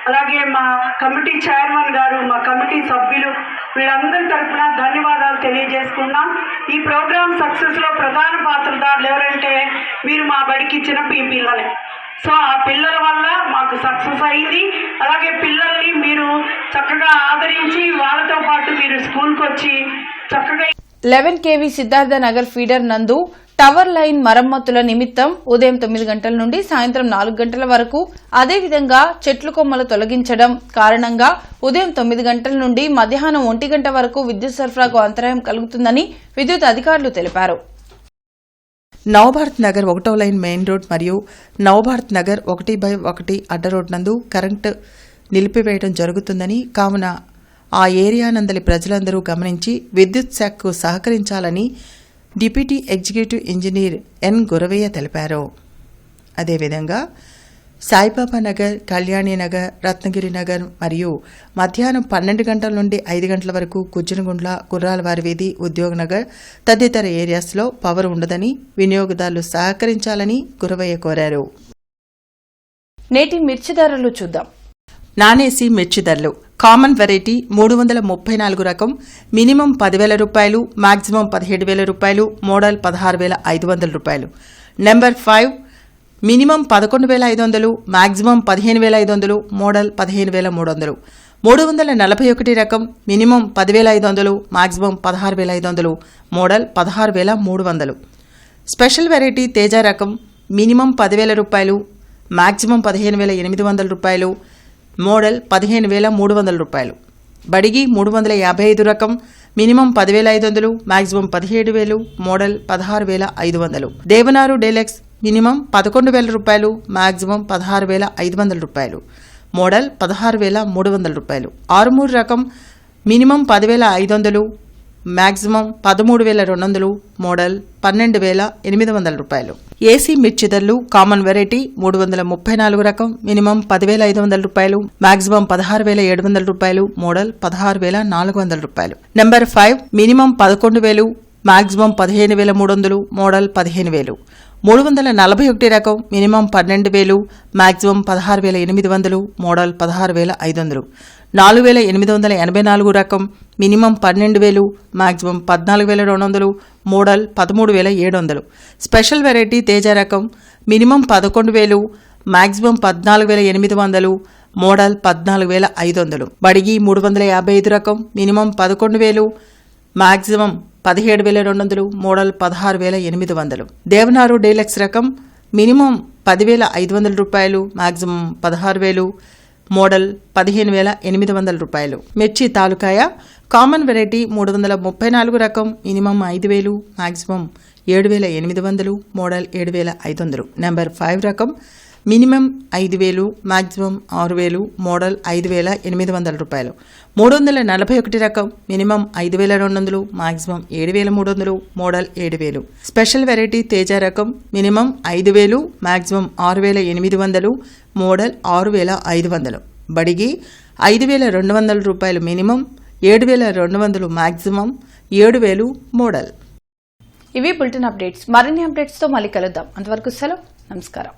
Speaker 3: అలాగే మా కమిటీ చైర్మన్ గారు, మా కమిటీ సభ్యులు వీళ్ళందరి తరఫున ధన్యవాదాలు తెలియజేసుకున్నాం. ఈ ప్రోగ్రామ్ సక్సెస్లో ప్రధాన పాత్రధారులు ఎవరంటే మీరు మా బడికి ఇచ్చిన పిల్లలే. సో ఆ పిల్లల వల్ల మాకు సక్సెస్ అయింది. అలాగే పిల్లల్ని మీరు చక్కగా ఆదరించి వాళ్ళతో పాటు మీరు స్కూల్కి వచ్చి చక్కగా
Speaker 1: 11 kV సిద్ధార్థ నగర్ ఫీడర్ నందు టవర్ లైన్ మరమ్మతుల నిమిత్తం ఉదయం 9 గంటల నుండి సాయంత్రం 4 గంటల వరకు, అదేవిధంగా చెట్లు కొమ్మలు తొలగించడం కారణంగా ఉదయం 9 గంటల నుండి మధ్యాహ్నం 1 గంట వరకు విద్యుత్ సరఫరాకు అంతరాయం కలుగుతుందని విద్యుత్ అధికారులు తెలిపారు.
Speaker 2: నవభారత్ నగర్ 1వ లైన్ మెయిన్ రోడ్ మరియు నవభారత్ నగర్ 1/1 అడ్డ రోడ్ నందు కరెంటు నిలిపివేయడం జరుగుతుందని, కావున ఆ ఏరియా నందలి ప్రజలందరూ గమనించి విద్యుత్ శాఖకు సహకరించాలని deputy executive engineer N Guravaiah తెలిపారు. అదేవిధంగా సాయిబాబా నగర్, కళ్యాణి నగర్, రత్నగిరి నగర్ మరియు మధ్యాహ్నం 12 గంటల నుండి 5 గంటల వరకు గుజ్జనగుండ్ల, గుర్రాలవారి వీధి, ఉద్యోగ్ నగర్ తదితర ఏరియాస్లో పవర్ ఉండదని వినియోగదారులు సహకరించాలని గురవయ్య కోరారు.
Speaker 1: నేటి మిర్చి ధరలు చూద్దాం.
Speaker 2: నానేసి మిర్చి ధరలు. కామన్ వెరైటీ 334 రకం మినిమం 10,000 రూపాయలు, మాక్సిమం 17,000 రూపాయలు, మోడల్ 16,500 రూపాయలు. Number 5 minimum 11,500, maximum 15,500, model 15,300. 341 రకం minimum 10,500, maximum 16,500, model 16,300. Special variety Teja రకం మినిమం 10,000 రూపాయలు, మాక్సిమం 15,800 రూపాయలు, మోడల్ 15,300 రూపాయలు. బడిగి 355 రకం మినిమం 10,500, మాక్సిమం 17,000, మోడల్ 16,500. దేవనారు డీలక్స్ మినిమం 11,000 రూపాయలు, మాక్సిమం 16,500 రూపాయలు, మోడల్ 16,300 రూపాయలు. ఆరుమూరు రకం మినిమం 10,500, మాక్సిమం 13,200, మోడల్ 12,800 రూపాయలు. ఏసీ మిర్చి ధరలు. కామన్ వెరైటీ 334 రకం మినిమం 10,500 రూపాయలు, మాక్సిమం 16,700 రూపాయలు, మోడల్ 16,400 రూపాయలు. Number 5 minimum 11,000, maximum 15,300, model 15,000. 341 రకం మినిమం 12,000, మాక్సిమం 16,800, మోడల్ 16,500. 4,884 రకం minimum 12,000, maximum 14,200, model 13,700. Special variety Teja రకం మినిమం 11,000, మాక్సిమం 14,800, మోడల్ 14,500. బడిగి 355 రకం మినిమం 11,000, మాక్సిమం 17,200, మోడల్ 16,800. దేవనారు డీలక్స్ రకం మినిమం 10,500 రూపాయలు, మాక్సిమం 16,000, మోడల్ 15,800 రూపాయలు. మిర్చి తాలూకాయ. కామన్ వెరైటీ 334 రకం మినిమం 5,000, మాక్సిమం 7,800, మోడల్ 7,500. నెంబర్ 5 రకం మినిమం 5,000, మాక్సిమం 6,000, మోడల్ 5,800 రూపాయలు. 341 రకం minimum 5,200, maximum 7,300, model 7,000. Special variety Teja రకం మినిమం 5,000, మాక్సిమం 6,800, మోడల్ 6,500. బడిగి 5,200 రూపాయలు మినిమం, 7,200 మాక్సిమం, 7,000 మోడల్.
Speaker 1: ఇవి బులెటిన్ అప్డేట్స్. మరిన్ని అప్డేట్స్తో మళ్ళీ కలుద్దాం. అంతవరకు సెలవు. నమస్కారం.